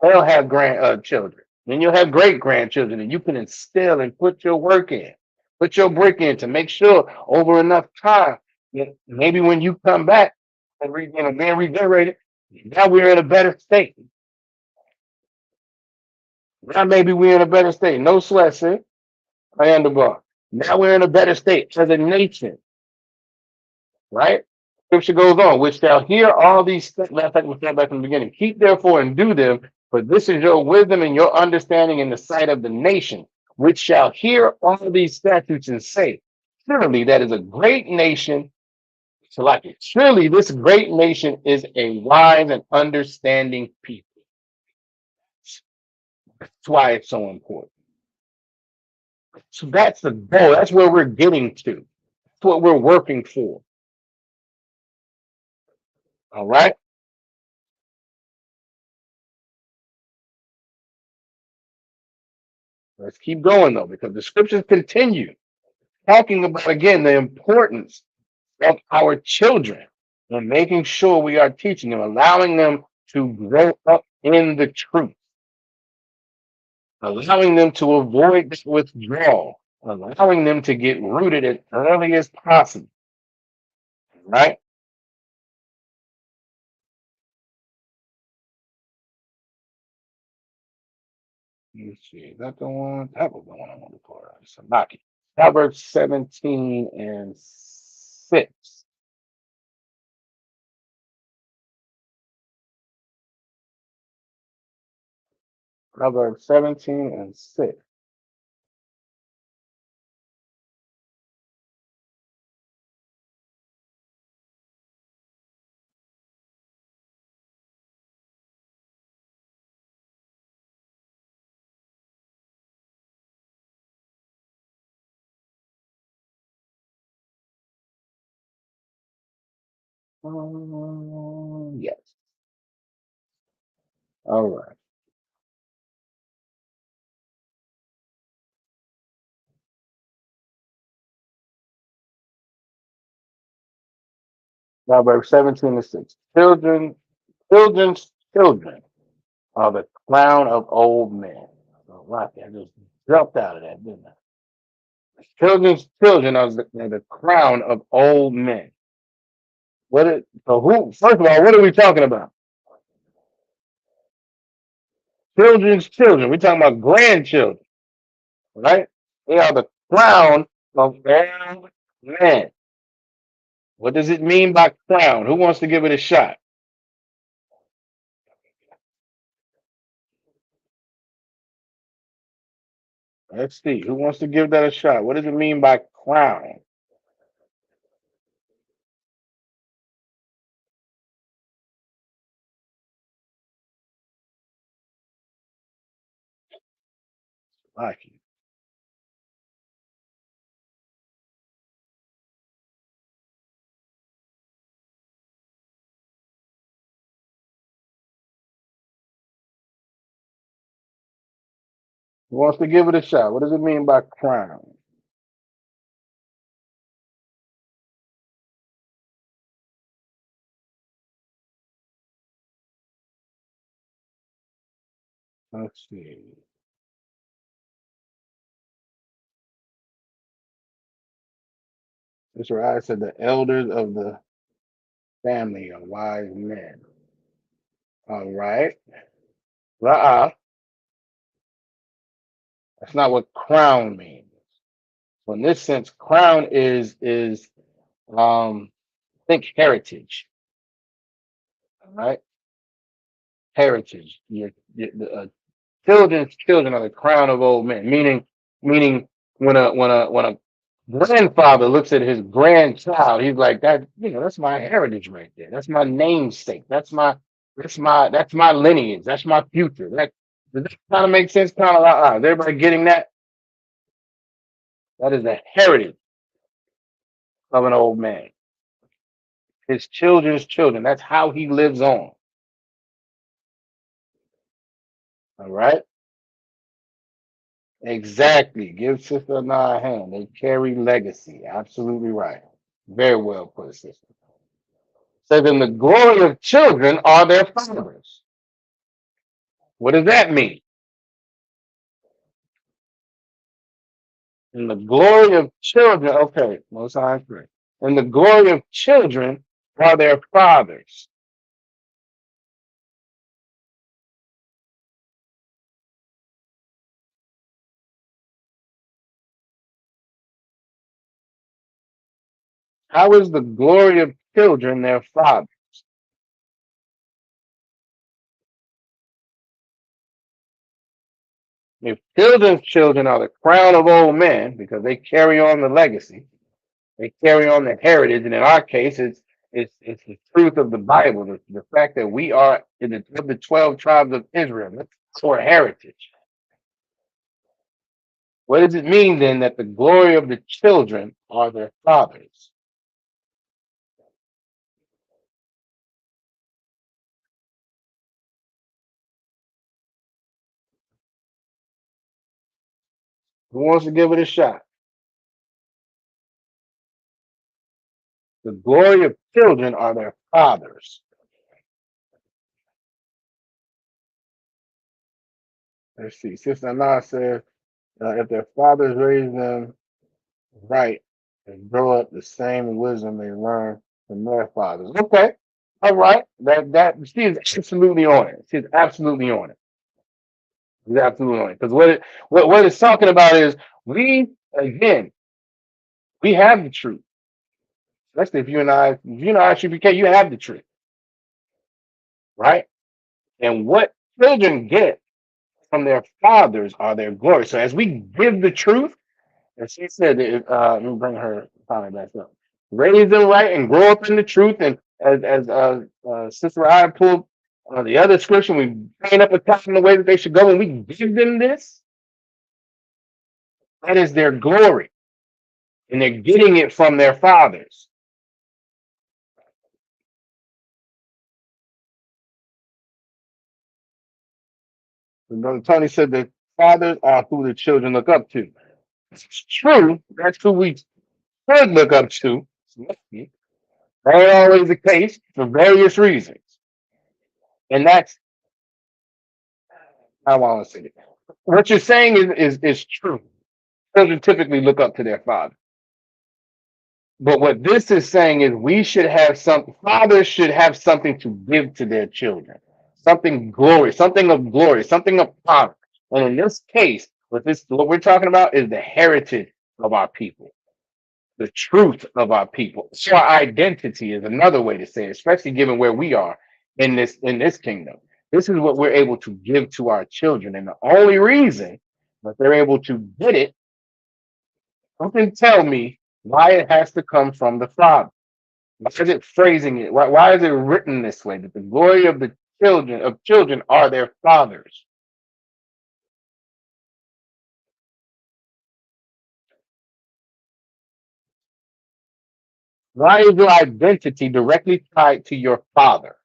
They'll have grandchildren. Then you'll have great grandchildren, and you can instill and put your work in, put your brick in to make sure over enough time, that maybe when you come back and being regenerated, now we're in a better state. Now maybe we're in a better state. No sweat, see? I am the bar. Now we're in a better state as a nation, right? Scripture goes on, which shall hear all these things. Matter of fact, we start back from the beginning. Keep therefore and do them, for this is your wisdom and your understanding in the sight of the nation, which shall hear all these statutes and say, surely that is a great nation. So like it. Surely this great nation is a wise and understanding people. That's why it's so important. So that's the goal. That's where we're getting to. That's what we're working for. All right. Let's keep going though, because the scriptures continue talking about again the importance of our children and making sure we are teaching them, allowing them to grow up in the truth, allowing them to avoid this withdrawal, allowing them to get rooted as early as possible. Right? Let's see, is that the one? That was the one I wanted to pull out. Samaki. Proverbs 17 and 6. Proverbs 17 and 6. Yes. All right. Proverbs 17 and 6. Children's children are the crown of old men. So, right, I just jumped out of that, didn't I? Children's children are the crown of old men. So who, first of all, what are we talking about? Children's children. We're talking about grandchildren, right? They are the crown of old men. What does it mean by crown? Who wants to give it a shot? Let's see. Who wants to give that a shot? What does it mean by crown? Like it. Who wants to give it a shot? What does it mean by crown? Let's see. That's right. I said the elders of the family are wise men. All right. Uh-uh. That's not what crown means. So in this sense, crown is think heritage. All right. Heritage. The children's children are the crown of old men. Meaning when a grandfather looks at his grandchild, he's like, that, that's my heritage right there. That's my namesake. That's my lineage. That's my future. Does that kind of make sense? Kind of is everybody getting that? That is the heritage of an old man. His children's children. That's how he lives on. All right. Exactly. Give Sister Anna a hand. They carry legacy. Absolutely right. Very well put, sister. So then the glory of children are their fathers. What does that mean? And the glory of children, okay, most high agree. And the glory of children are their fathers. How is the glory of children their father? If children's children are the crown of old men because they carry on the legacy, they carry on the heritage, and in our case, it's the truth of the Bible, the fact that we are in of the 12 tribes of Israel. That's our heritage. What does it mean then that the glory of the children are their fathers? Who wants to give it a shot? The glory of children are their fathers. Let's see. Sister Anna says, if their fathers raise them right and grow up the same wisdom they learn from their fathers. Okay. All right. That she is absolutely on it. She's absolutely on it. She's absolutely on it. Because what it's talking about is we again we have the truth. Especially if you and I ISUPK, you have the truth, right? And what children get from their fathers are their glory. So as we give the truth, and she said, let me bring her comment back up. Raise them right and grow up in the truth. And as Sister I pulled the other scripture, we train up a child in the way that they should go, and we give them this. That is their glory, and they're getting it from their fathers. And Brother Tony said that fathers are who the children look up to. It's true. That's who we should look up to. That ain't always the case for various reasons. And that's how I want to say it. What you're saying is true. Children typically look up to their father. But what this is saying is we should have fathers should have something to give to their children. Something of glory, something of honor. And in this case, what we're talking about is the heritage of our people, the truth of our people. So our identity is another way to say it, especially given where we are in this kingdom. This is what we're able to give to our children. And the only reason that they're able to get it, something tell me why it has to come from the Father. Why is it phrasing it? Why is it written this way? That the glory of the children are their fathers. Why is your identity directly tied to your father?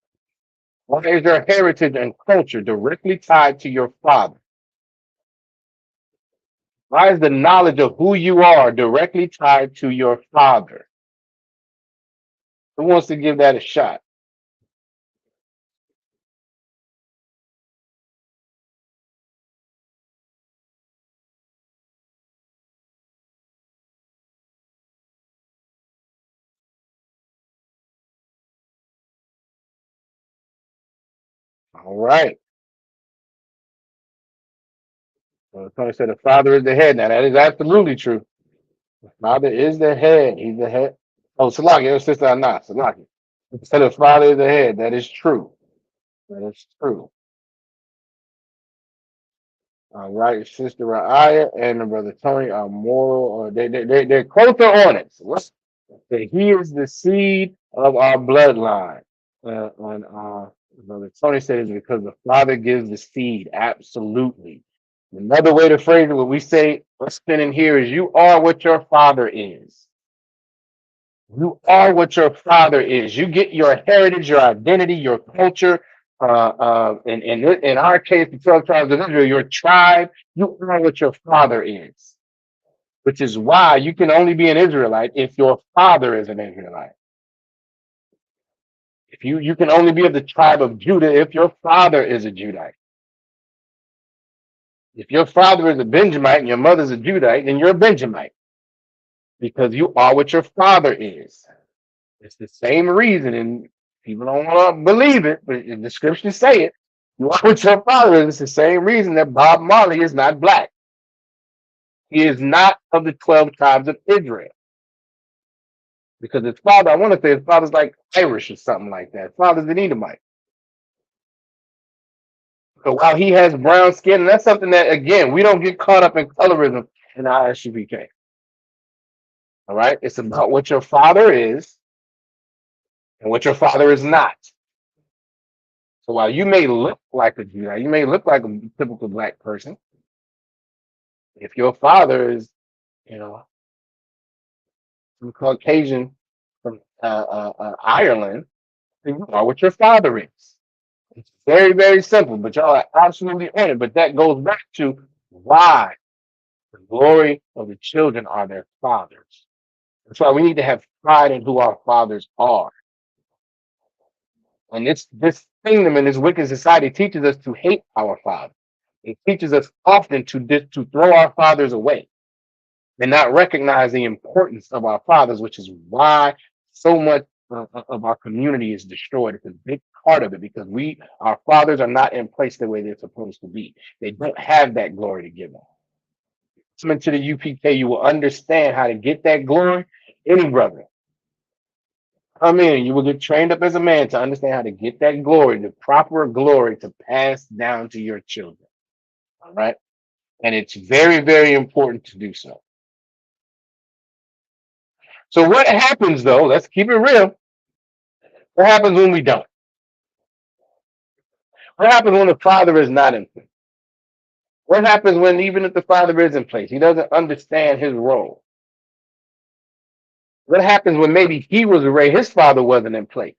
Why is your heritage and culture directly tied to your father? Why is the knowledge of who you are directly tied to your father? Who wants to give that a shot? All right. So Tony said the father is the head. Now that is absolutely true. The father is the head. He's the head. Oh, Salaki, your sister or not. Salaki. So the father is the head. That is true. That is true. All right, Sister Raya and Brother Tony are moral, or they're closer on it. So that he is the seed of our bloodline. And Brother Tony said it's because the Father gives the seed. Absolutely. Another way to phrase it, what we say, what's spinning here is you are what your father is. You are what your father is. You get your heritage, your identity, your culture. In our case, the 12 tribes of Israel, your tribe, you are what your father is. which is why you can only be an Israelite if your father is an Israelite. If you can only be of the tribe of Judah if your father is a Judite. If your father is a Benjamite and your mother's a Judite, then you're a Benjamite because you are what your father is. It's the same reason, and people don't want to believe it, but the scriptures say it. You are what your father is. It's the same reason that Bob Marley is not black. He is not of the 12 tribes of Israel. Because his father, I want to say his father's like Irish or something like that. His father's an Edomite. So while he has brown skin, and that's something that, again, we don't get caught up in colorism in ISUPK. All right? It's about what your father is and what your father is not. So while you may look like a Jew, you may look like a typical black person, if your father is, you know, some Caucasian from Ireland, then you are what your father is. It's very, very simple, but y'all are absolutely on it. But that goes back to why the glory of the children are their fathers. That's why we need to have pride in who our fathers are. And this kingdom and this wicked society teaches us to hate our father. It teaches us often to throw our fathers away and not recognize the importance of our fathers, which is why so much of our community is destroyed. It's a big part of it because our fathers are not in place the way they're supposed to be. They don't have that glory to give them. Come into the UPK, you will understand how to get that glory. Any brother, come in, you will get trained up as a man to understand how to get that glory, the proper glory to pass down to your children. All right. And it's very, very important to do so. So what happens though? Let's keep it real. What happens when we don't? What happens when the father is not in place? What happens when even if the father is in place, he doesn't understand his role? What happens when maybe he was raised, his father wasn't in place?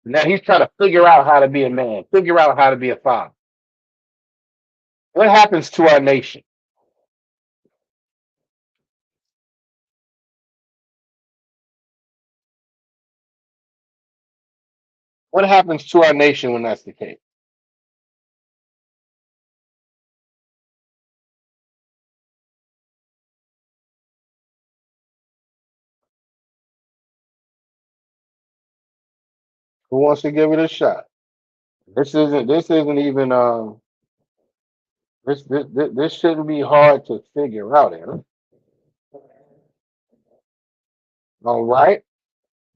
Now he's trying to figure out how to be a man, figure out how to be a father. What happens to our nation? What happens to our nation when that's the case? Who wants to give it a shot? This isn't even this shouldn't be hard to figure out, Aaron. All right.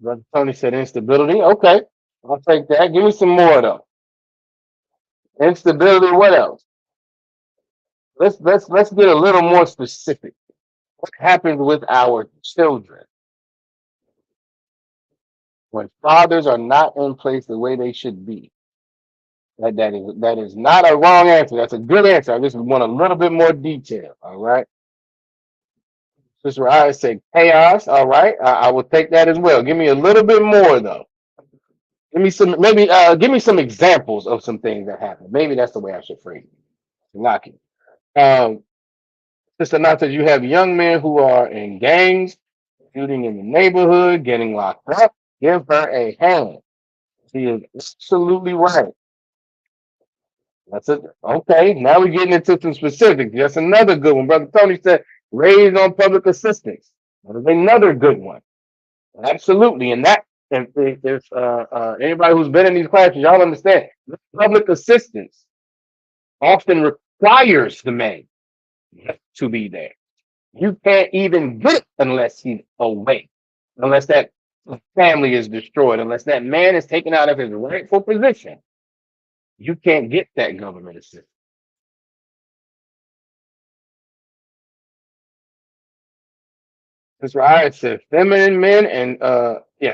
Brother Tony said instability. Okay. I'll take that. Give me some more though. Instability, what else? Let's get a little more specific. What happens with our children when fathers are not in place the way they should be? That is not a wrong answer. That's a good answer. I just want a little bit more detail. All right. Sister I say chaos. All right. I will take that as well. Give me a little bit more though. Give me some give me some examples of some things that happen. Maybe that's the way I should phrase it. Knock it. Sister Nat says you have young men who are in gangs, shooting in the neighborhood, getting locked up. Give her a hand. She is absolutely right. That's it. Okay, now we're getting into some specifics. That's another good one. Brother Tony said raised on public assistance. That is another good one. Absolutely. And that if anybody who's been in these classes, y'all understand public assistance often requires the man to be there. You can't even get it unless he's away, unless that family is destroyed, unless that man is taken out of his rightful position. You can't get that government assistance. That's right. It says feminine men and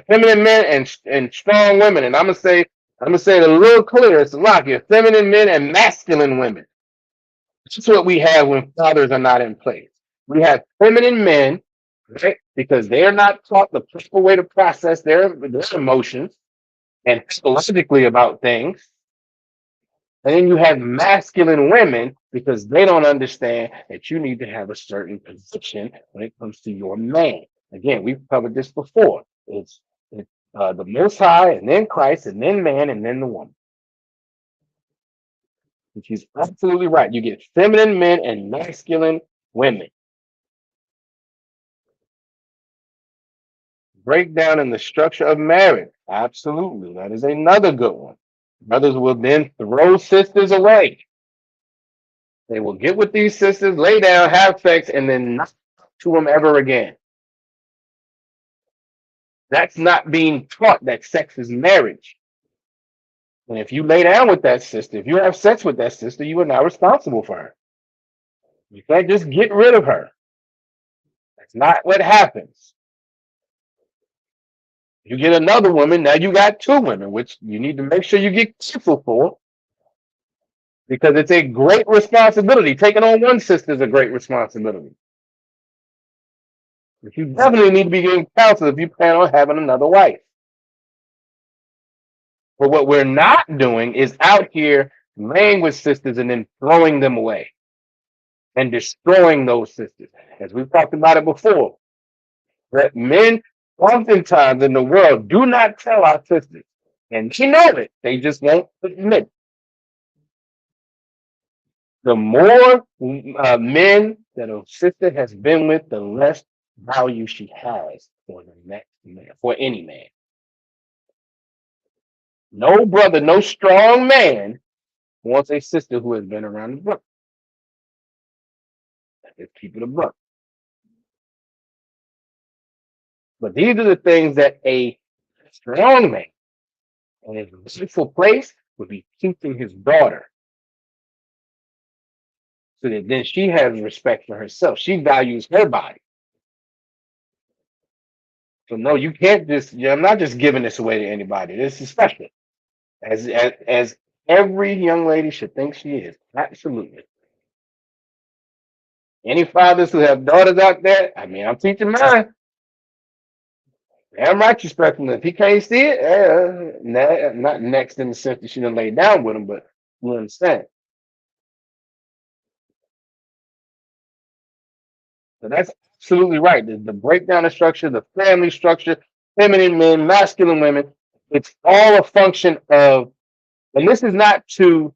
feminine men and strong women. And I'm gonna say it a little clearer. It's a lot here. Feminine men and masculine women. This is what we have when fathers are not in place. We have feminine men, right? Because they're not taught the proper way to process their emotions and psychologically about things. And then you have masculine women because they don't understand that you need to have a certain position when it comes to your man. Again, we've covered this before. It's the Most High, and then Christ, and then man, and then the woman. And she's absolutely right. You get feminine men and masculine women. Breakdown in the structure of marriage. Absolutely. That is another good one. Brothers will then throw sisters away. They will get with these sisters, lay down, have sex, and then not talk to them ever again. That's not being taught that sex is marriage. And if you lay down with that sister, if you have sex with that sister, you are now responsible for her. You can't just get rid of her. That's not what happens. You get another woman, now you got two women, which you need to make sure you get careful for, because it's a great responsibility. Taking on one sister is a great responsibility. But you definitely need to be getting counsel if you plan on having another wife. But what we're not doing is out here laying with sisters and then throwing them away and destroying those sisters. As we've talked about it before, that men oftentimes in the world do not tell our sisters. And they know it. They just won't admit it. The more men that a sister has been with, the less value she has for the next man, for any man. No brother, no strong man wants a sister who has been around the block. Let's keep it a buck. But these are the things that a strong man in his rightful place would be teaching his daughter. So that then she has respect for herself. She values her body. So no, you can't just, I'm not just giving this away to anybody. This is special. As every young lady should think she is. Absolutely. Any fathers who have daughters out there, I mean, I'm teaching mine. Damn right, respecting if he can't see it, not next in the sense that she done lay down with him, but you understand. So that's absolutely right. The breakdown of structure, the family structure, feminine men, masculine women, it's all a function of, and this is not to,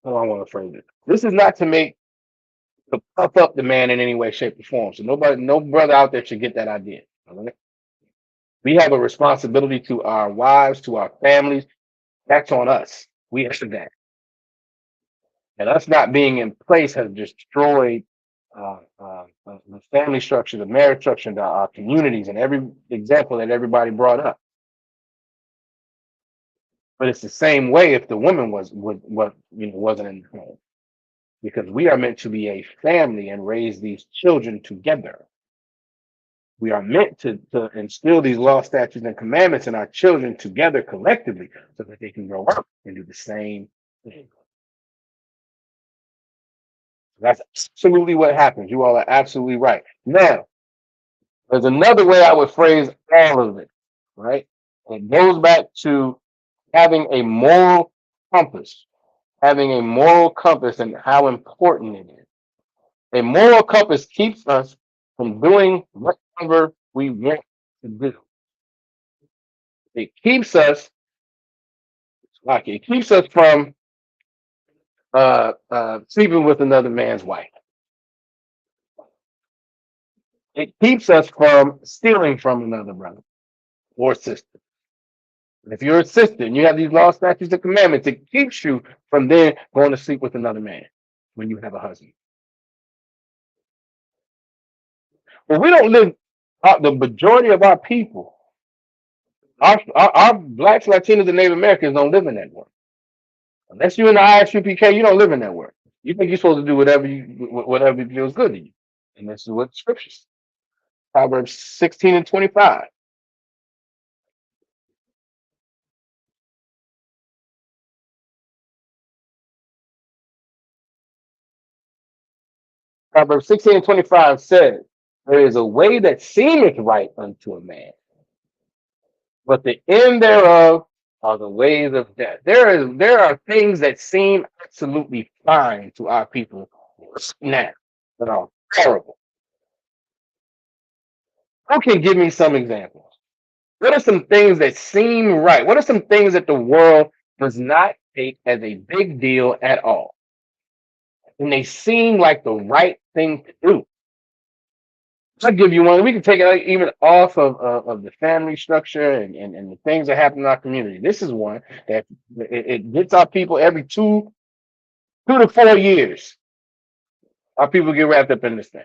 how I want to phrase it. This is not to puff up the man in any way, shape, or form. So no brother out there should get that idea. All right? We have a responsibility to our wives, to our families. That's on us. We have that. And us not being in place has destroyed the family structure, the marriage structure, our communities, and every example that everybody brought up. But it's the same way if the woman wasn't in the home, because we are meant to be a family and raise these children together. We are meant to instill these law, statutes, and commandments in our children together collectively so that they can grow up and do the same thing. That's absolutely what happens. You all are absolutely right. Now, there's another way I would phrase all of it, right? It goes back to having a moral compass, and how important it is. A moral compass keeps us from doing whatever we want to do. It keeps us from sleeping with another man's wife. It keeps us from stealing from another brother or sister. If you're a sister and you have these law, statutes, and commandments, it keeps you from then going to sleep with another man when you have a husband. Well, we don't live, the majority of our people, our blacks, Latinos, and Native Americans don't live in that world. Unless you're in the ISUPK, you don't live in that world. You think you're supposed to do whatever feels good to you. And this is what the scriptures. Proverbs 16 and 25. Proverbs 16 and 25 says, there is a way that seemeth right unto a man, but the end thereof are the ways of death. There are things that seem absolutely fine to our people now that are terrible. Who can give me some examples? What are some things that seem right? What are some things that the world does not take as a big deal at all? And they seem like the right thing to do. I'll give you one. We can take it even off of the family structure and the things that happen in our community. This is one that it gets our people every 2 to 4 years. Our people get wrapped up in this thing.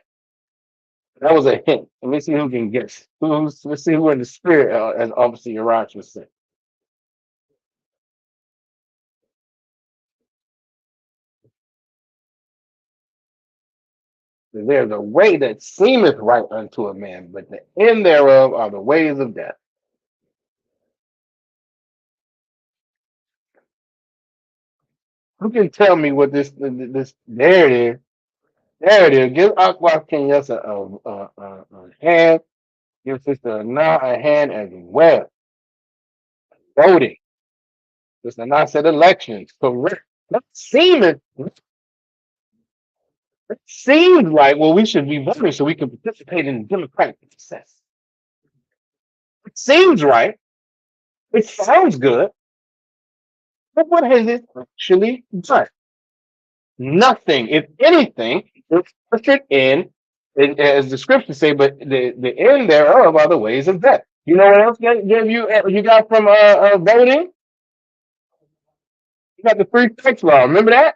That was a hint. Let me see who can guess. Let's see who in the spirit, as obviously Iraj was saying. There's a way that seemeth right unto a man, but the end thereof are the ways of death. Who can tell me what this? There it is. There it is. Give Aqua King a hand. Give Sister Na a hand as well. Voting. Sister Na said elections. Correct. That seems like, well, we should be voting so we can participate in the democratic process. It seems right. It sounds good. But what has it actually done? Nothing. If anything, it's ushered in, as the scriptures say, but the end thereof are the ways of death. You know what else you got from voting? You got the 3 strikes law. Remember that?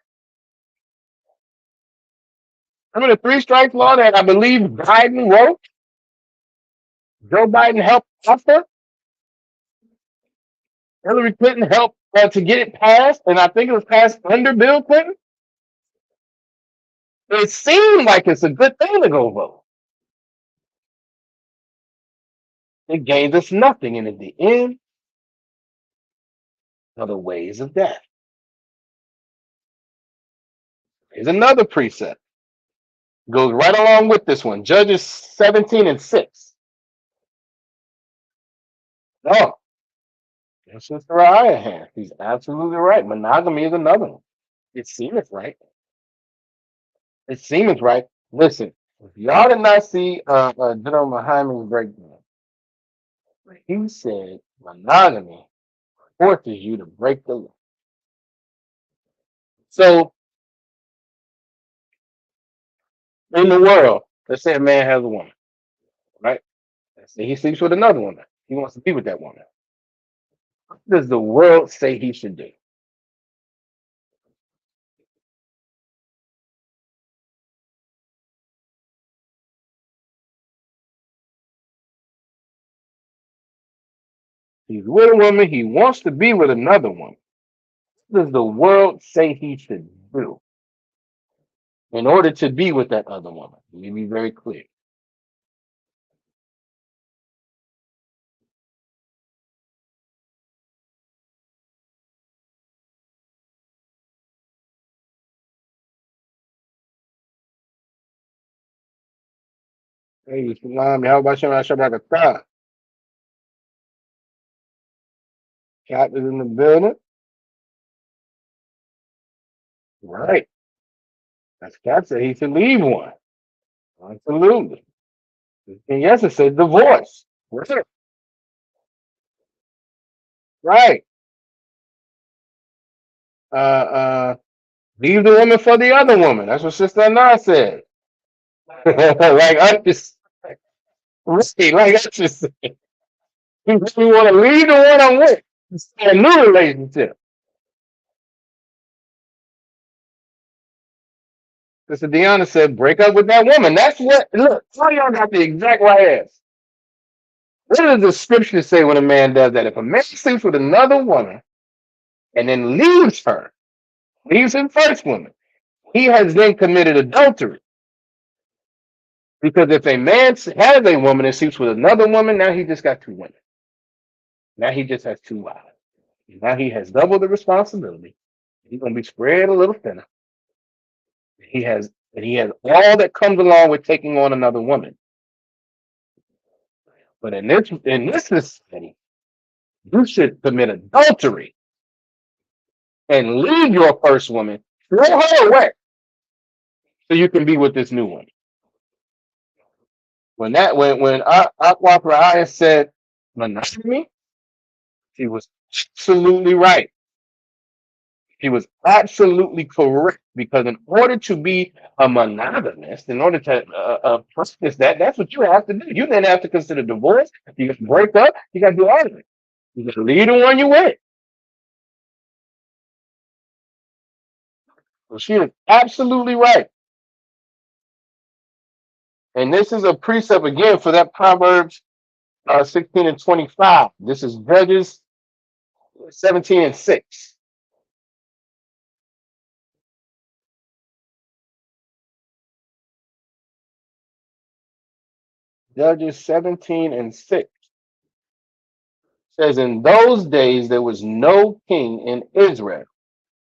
Remember the 3 strikes law that I believe Biden wrote? Joe Biden helped author. Hillary Clinton helped to get it passed, and I think it was passed under Bill Clinton. It seemed like it's a good thing to go vote. It gained us nothing, and at the end are the ways of death. Here's another precept. Goes right along with this one. Judges 17:6. Oh, that's just Uriah here. He's absolutely right. Monogamy is another one. It seems right. It seems right. Listen, if y'all did not see General Muhammad's breakdown, he said monogamy forces you to break the law. So in the world, let's say a man has a woman, right? Let's say he sleeps with another woman. He wants to be with that woman. What does the world say he should do? He's with a woman. He wants to be with another woman. What does the world say he should do in order to be with that other woman? Let me be very clear. Hey, Salam, how about Shabbat? Cat is in the building. Right. That's Cat said he should leave one. Absolutely. And yes, it said divorce. Right. Right. Leave the woman for the other woman. That's what Sister Anna said. Like I just like I just said. You want to leave the one I'm with. It's a new relationship. Sister Deanna said, break up with that woman. That's what, look, all y'all got the exact right answer. What does the scripture say when a man does that? If a man sleeps with another woman and then leaves her, leaves his first woman, he has then committed adultery. Because if a man has a woman and sleeps with another woman, now he just got 2 women. Now he just has 2 wives. Now he has double the responsibility. He's going to be spread a little thinner. He has all that comes along with taking on another woman. But in this society, You should commit adultery and leave your first woman, throw her away, so you can be with this new one. When Aquafra said monogamy, she was absolutely right. She was absolutely correct, because in order to be a monogamist, in order to practice that, that's what you have to do. You then have to consider divorce. You got to break up. You got to do all of it. You got to leave the one you with. So she is absolutely right. And this is a precept again for that Proverbs 16 and 25. This is Judges 17 and 6. Judges 17 and 6 says, in those days there was no king in Israel,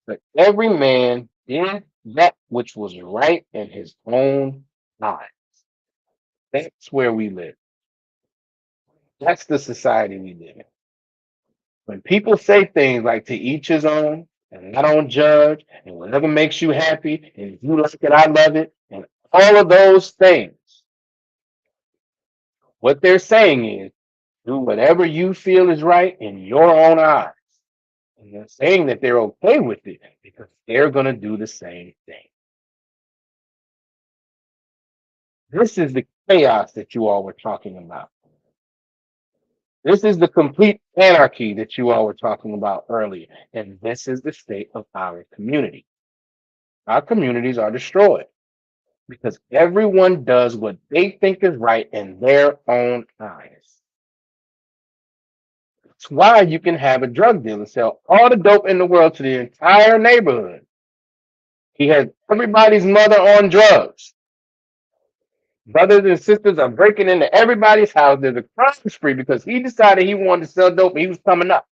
but every man did that which was right in his own eyes. That's where we live. That's the society we live in. When people say things like to each his own, and I don't judge, and whatever makes you happy, and if you like it, I love it, and all of those things, what they're saying is do whatever you feel is right in your own eyes. And they're saying that they're okay with it because they're going to do the same thing. This is the chaos that you all were talking about. This is the complete anarchy that you all were talking about earlier. And this is the state of our community. Our communities are destroyed because everyone does what they think is right in their own eyes. That's why you can have a drug dealer sell all the dope in the world to the entire neighborhood. He has everybody's mother on drugs. Brothers and sisters are breaking into everybody's house. There's a crime spree because he decided he wanted to sell dope and he was coming up.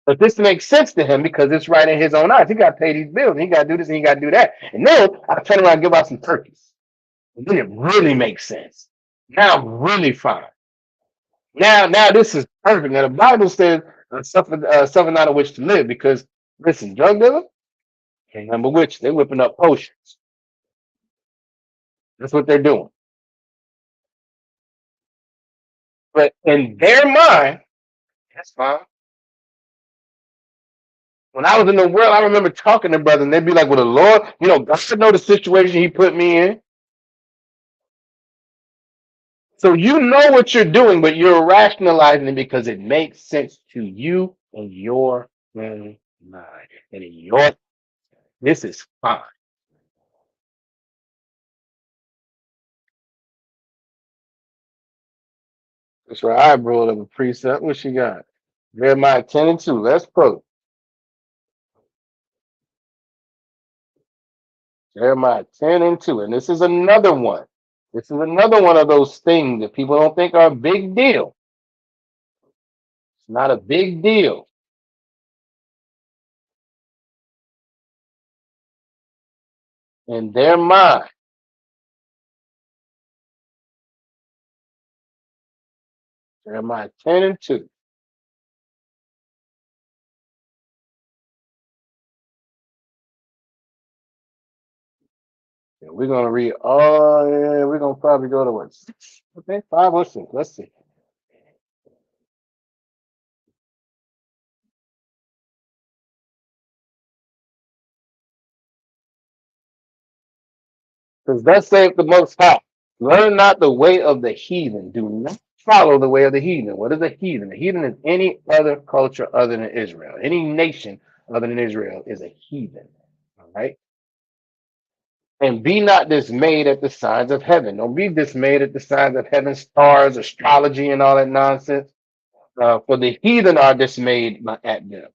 But this makes sense to him because it's right in his own eyes. He got to pay these bills. And he got to do this and he got to do that. And then I turn around and give out some turkeys. And then it really makes sense. Now I'm really fine. Now this is perfect. Now the Bible says suffer not a witch to live, because listen, drug dealer can't remember witch. They're whipping up potions. That's what they're doing. But in their mind, that's fine. When I was in the world, I remember talking to brothers, and they'd be like, well, the Lord, God know the situation he put me in. So you know what you're doing, but you're rationalizing it because it makes sense to you and your own mind. And in your, this is fine. That's right. I brought up a precept. What she got? Jeremiah 10 and 2. Let's quote. Jeremiah 10 and 2. And this is another one. This is another one of those things that people don't think are a big deal. It's not a big deal. In their mind. Jeremiah 10 and 2. Yeah, we're going to read, we're going to probably go to what? 6? Okay, 5 or 6. Let's see. Because thus saith the Most High, learn not the way of the heathen. Do not follow the way of the heathen. What is a heathen? A heathen is any other culture other than Israel. Any nation other than Israel is a heathen. All right. And be not dismayed at the signs of heaven. Don't be dismayed at the signs of heaven, stars, astrology, and all that nonsense. For the heathen are dismayed at them.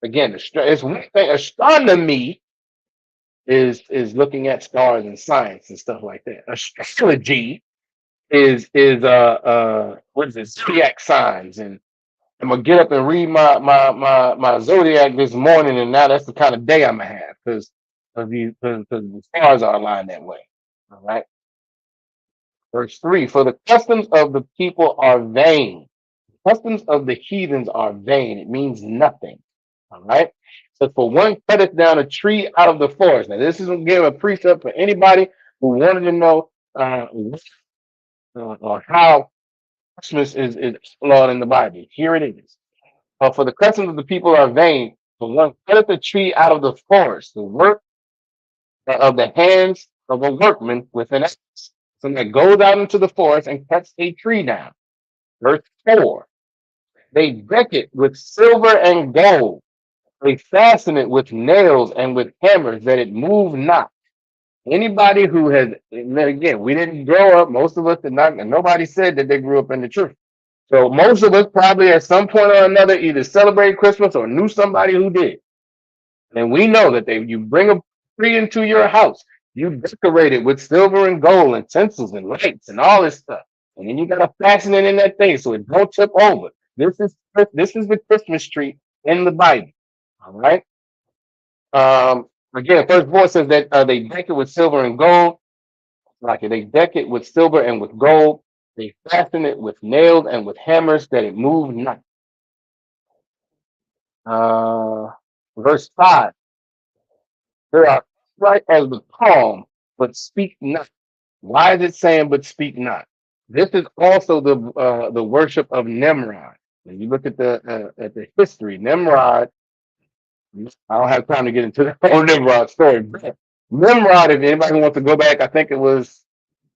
Again, it's one thing. Astronomy is looking at stars and science and stuff like that. Astrology is what is it? Zodiac signs, and I'm gonna get up and read my zodiac this morning, and now that's the kind of day I'm gonna have because the stars are aligned that way. All right. Verse 3: for the customs of the people are vain, customs of the heathens are vain. It means nothing. All right. So for one cutteth down a tree out of the forest. Now, this is again a precept for anybody who wanted to know or how Christmas is outlawed in the Bible. Here it is. For the customs of the people are vain. For one cutteth a tree out of the forest, the work of the hands of a workman with an axe. So that goes out into the forest and cuts a tree down. Verse 4. They deck it with silver and gold. They fasten it with nails and with hammers that it move not. Anybody who has, and then again, we didn't grow up, most of us did not, and nobody said that they grew up in the truth. So most of us probably at some point or another either celebrated Christmas or knew somebody who did. And we know that you bring a tree into your house, you decorate it with silver and gold and tinsels and lights and all this stuff. And then you gotta fasten it in that thing so it don't tip over. This is the Christmas tree in the Bible. All right. Again, first verse says that they deck it with silver and gold. Like they deck it with silver and with gold. They fasten it with nails and with hammers that it move not. Verse 5. They are upright as the palm, but speak not. Why is it saying but speak not? This is also the worship of Nimrod. When you look at the history, Nimrod, I don't have time to get into the whole Nimrod story. But Nimrod, if anybody wants to go back, I think it was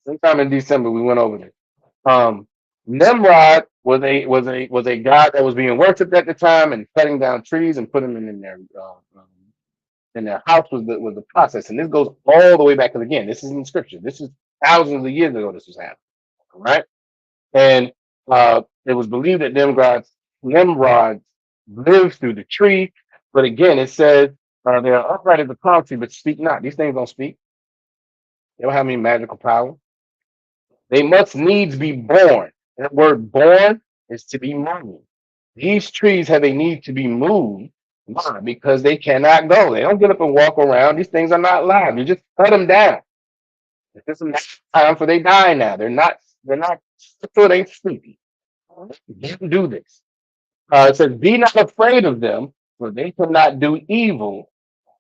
sometime in December we went over this. Nimrod was a god that was being worshipped at the time, and cutting down trees and putting them in their house was the process. And this goes all the way back, because again, this is in scripture. This is thousands of years ago this was happening. All right. And it was believed that Nimrod lived through the tree. But again, it says they are upright as a palm tree, but speak not. These things don't speak. They don't have any magical power. They must needs be born. That word born is to be moved. These trees have a need to be moved. Why? Because they cannot go. They don't get up and walk around. These things are not live. You just cut them down. It's just time for they die now. They're not so they sleepy. You can do this. It says, be not afraid of them, for they cannot do evil.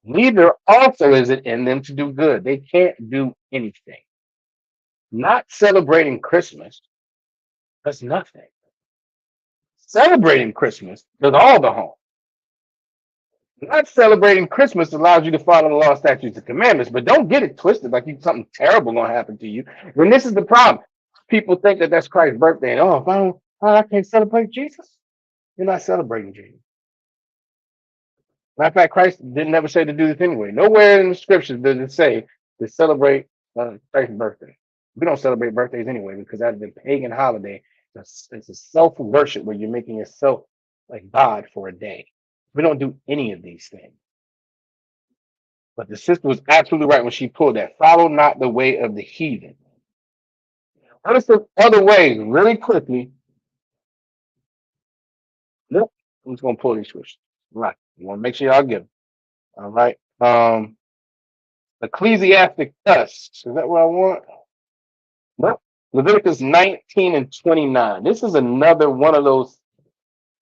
Neither also is it in them to do good. They can't do anything. Not celebrating Christmas does nothing. Celebrating Christmas does all the harm. Not celebrating Christmas allows you to follow the law, statutes, and commandments, but don't get it twisted like something terrible gonna happen to you. When this is the problem, people think that that's Christ's birthday, and if I can't celebrate Jesus, you're not celebrating Jesus. Matter of fact, Christ didn't ever say to do this anyway. Nowhere in the scriptures does it say to celebrate Christ's birthday. We don't celebrate birthdays anyway because that's a pagan holiday. It's a self-worship where you're making yourself like God for a day. We don't do any of these things. But the sister was absolutely right when she pulled that. Follow not the way of the heathen. What are some other ways, really quickly? Nope. I'm just going to pull these scriptures. Right. You want to make sure y'all get them. All right. Ecclesiastic us. Is that what I want? Nope. Leviticus 19 and 29. This is another one of those.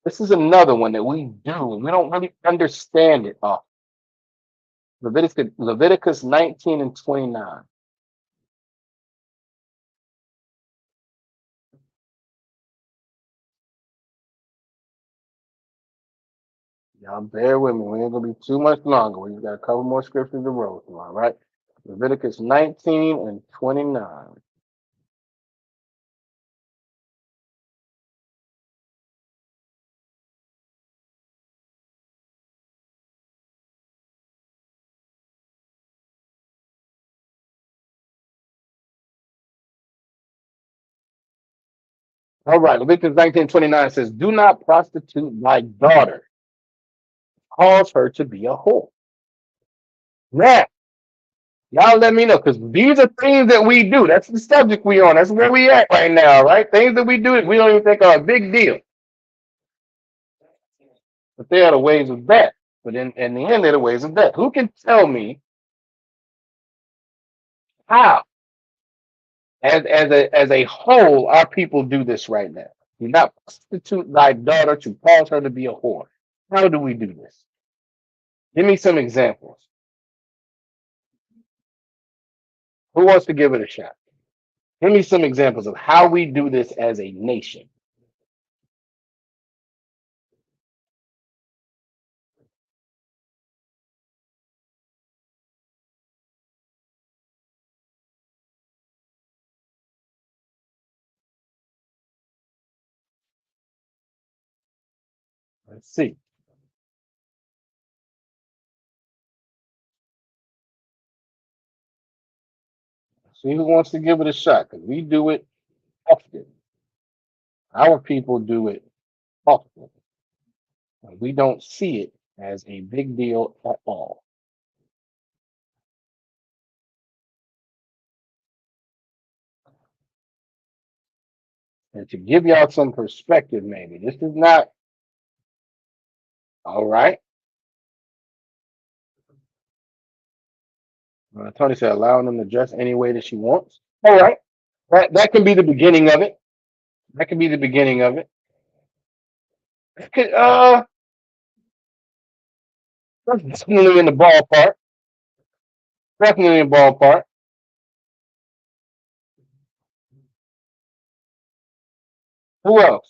This is another one that we do, and we don't really understand it often. Leviticus 19 and 29. Y'all bear with me. We ain't gonna be too much longer. We got a couple more scriptures to roll through. All right. Leviticus 19 and 29. All right, Leviticus 19:29 says, do not prostitute thy daughter. Cause her to be a whore. Now, y'all let me know, because these are things that we do. That's the subject we on. That's where we at right now, right? Things that we do that we don't even think are a big deal. But they are the ways of death. But in the end, they're the ways of death. Who can tell me how, as a whole, our people do this right now? Do not prostitute thy daughter to cause her to be a whore. How do we do this? Give me some examples. Who wants to give it a shot? Give me some examples of how we do this as a nation. Let's see. See who wants to give it a shot, because we do it often. Our people do it often. And we don't see it as a big deal at all. And to give y'all some perspective, maybe this is not all right. Tony said, allowing them to dress any way that she wants. All right, that can be the beginning of it. That could be the beginning of it. That could, that's definitely in the ballpark. Definitely in the ballpark. Who else?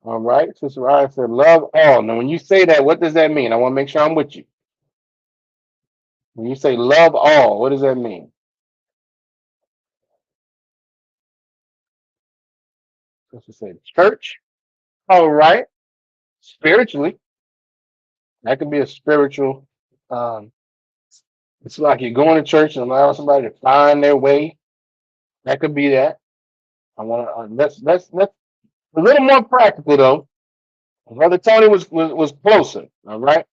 All right, Sister Ryan said, love all. Now, when you say that, what does that mean? I want to make sure I'm with you. When you say love all, what does that mean? Sister said, church. All right, spiritually. That could be a spiritual. Um, it's like you're going to church and allowing somebody to find their way. That could be that. I want to. Let's a little more practical though. Brother Tony was closer. All right.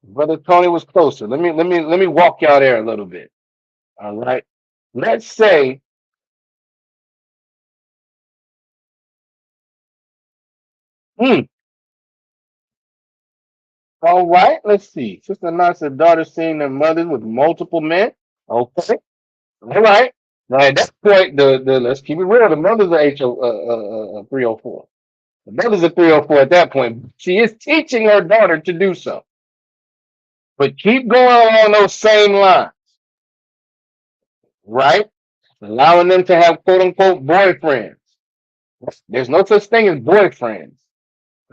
Brother Tony was closer. Let me walk y'all there a little bit. All right. Let's say hmm, all right, let's see. Sister Nasa daughter seeing their mothers with multiple men. Okay. All right. Now at that point, the let's keep it real. The mothers are HO 304. The mothers are 304 at that point. She is teaching her daughter to do so. But keep going along those same lines, right? Allowing them to have quote unquote boyfriends. There's no such thing as boyfriends.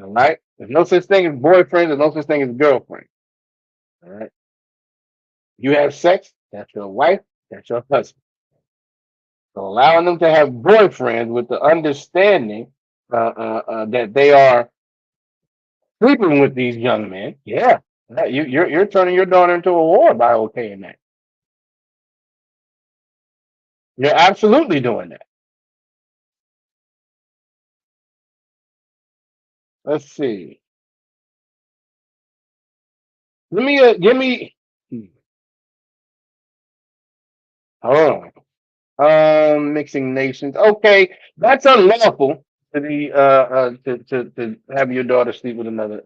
All right. There's no such thing as boyfriends. There's no such thing as girlfriend. All right. You have sex. That's your wife. That's your husband. So allowing them to have boyfriends with the understanding that they are sleeping with these young men. Yeah. You're turning your daughter into a whore by okaying that. You're absolutely doing that. Let's see. Let me give me. Hold on. Mixing nations. Okay, that's unlawful to be to have your daughter sleep with another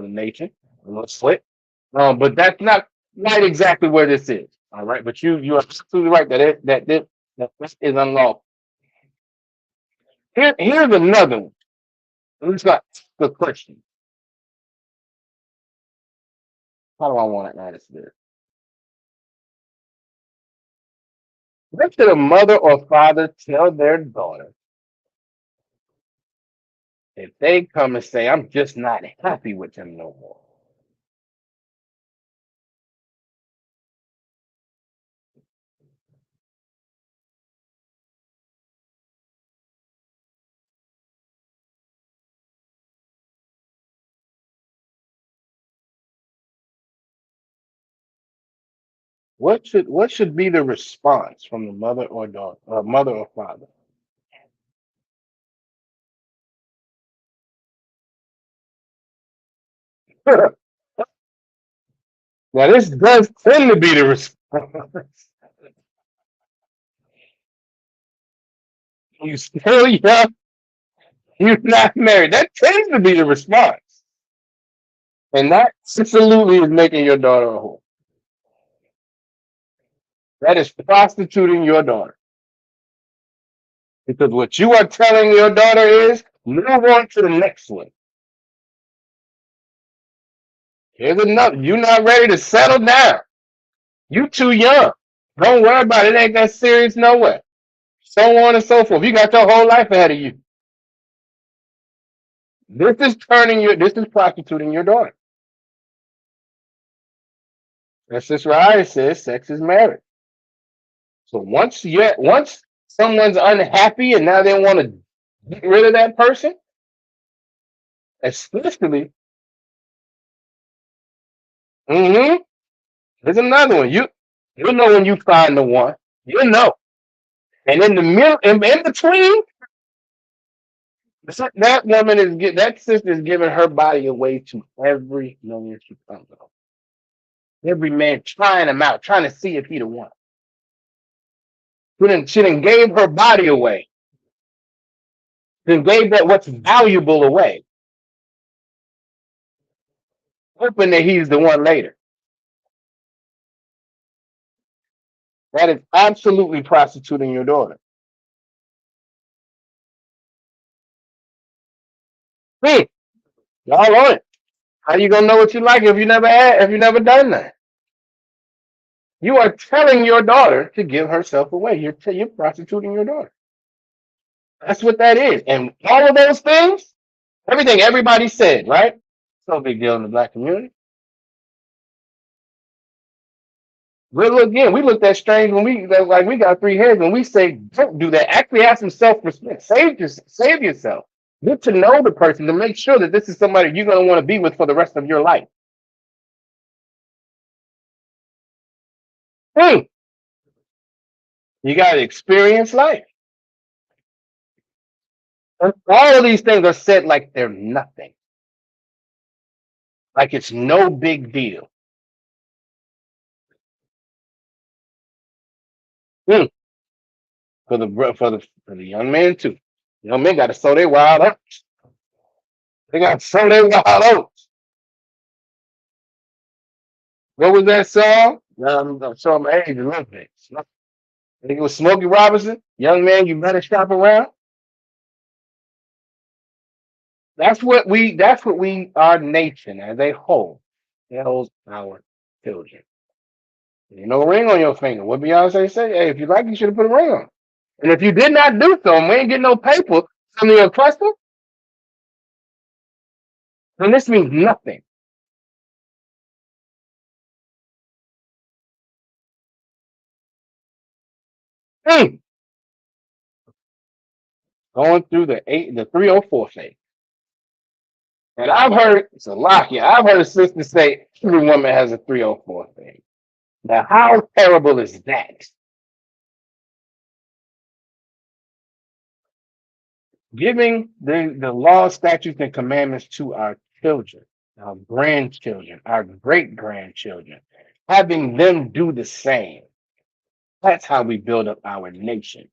nation. A little slick. But that's not quite exactly where this is. All right, but you are absolutely right that this is unlawful. Here's another one. Let's ask the question. How do I want to ask this? What should a mother or father tell their daughter if they come and say, I'm just not happy with him no more? What should be the response from the mother or daughter, mother or father? Now this does tend to be the response. You still young, you're not married. That tends to be the response. And that absolutely is making your daughter a whore. That is prostituting your daughter. Because what you are telling your daughter is move on to the next one. Here's enough. You're not ready to settle down. You too young. Don't worry about it. It ain't that serious nowhere. So on and so forth. You got your whole life ahead of you. This is prostituting your daughter. As Sister Ryan says, sex is marriage. So once someone's unhappy and now they want to get rid of that person, especially, there's another one. You'll know when you find the one. You'll know. And in the middle, in between, that sister is giving her body away to every man she comes on. Every man trying him out, trying to see if he the one. She done gave her body away. Then gave that what's valuable away, hoping that he's the one later. That is absolutely prostituting your daughter. Y'all on it. How you gonna know what you like if you never done that? You are telling your daughter to give herself away. You're prostituting your daughter. That's what that is. And all of those things, everything everybody said, right? No big deal in the black community. We looked at strange when we got three heads when we say don't do that. Actually have some self-respect. Save yourself. Get to know the person to make sure that this is somebody you're gonna want to be with for the rest of your life. You gotta experience life. And all of these things are said like they're nothing. Like it's no big deal. For the young men too. Young men got to sow their wild oats. They got to sow their wild oats. What was that song? I'm showing my age a little bit. I think it was Smokey Robinson. Young man, you better shop around. That's what our nation as a whole tells our children. There's no ring on your finger. What Beyonce say? Hey, if you like, you should have put a ring on. And if you did not do so, and we ain't getting no paper from your custom, then this means nothing. Going through the 304 phase. And I've heard it's a lock. Yeah, I've heard a sister say every woman has a 304 phase. Now, how terrible is that? Giving the law, statutes, and commandments to our children, our grandchildren, our great grandchildren, having them do the same. That's how we build up our nation.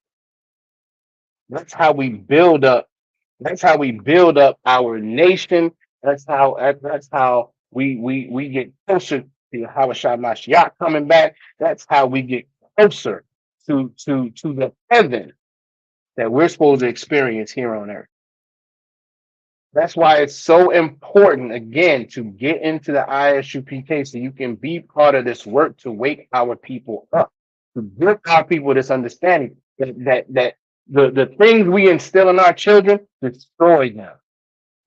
That's how we build up. That's how we build up our nation. That's how we get closer to Yahushua Mashiach coming back. That's how we get closer to the heaven that we're supposed to experience here on earth. That's why it's so important, again, to get into the ISUPK so you can be part of this work to wake our people up, to give our people this understanding that the things we instill in our children destroy them.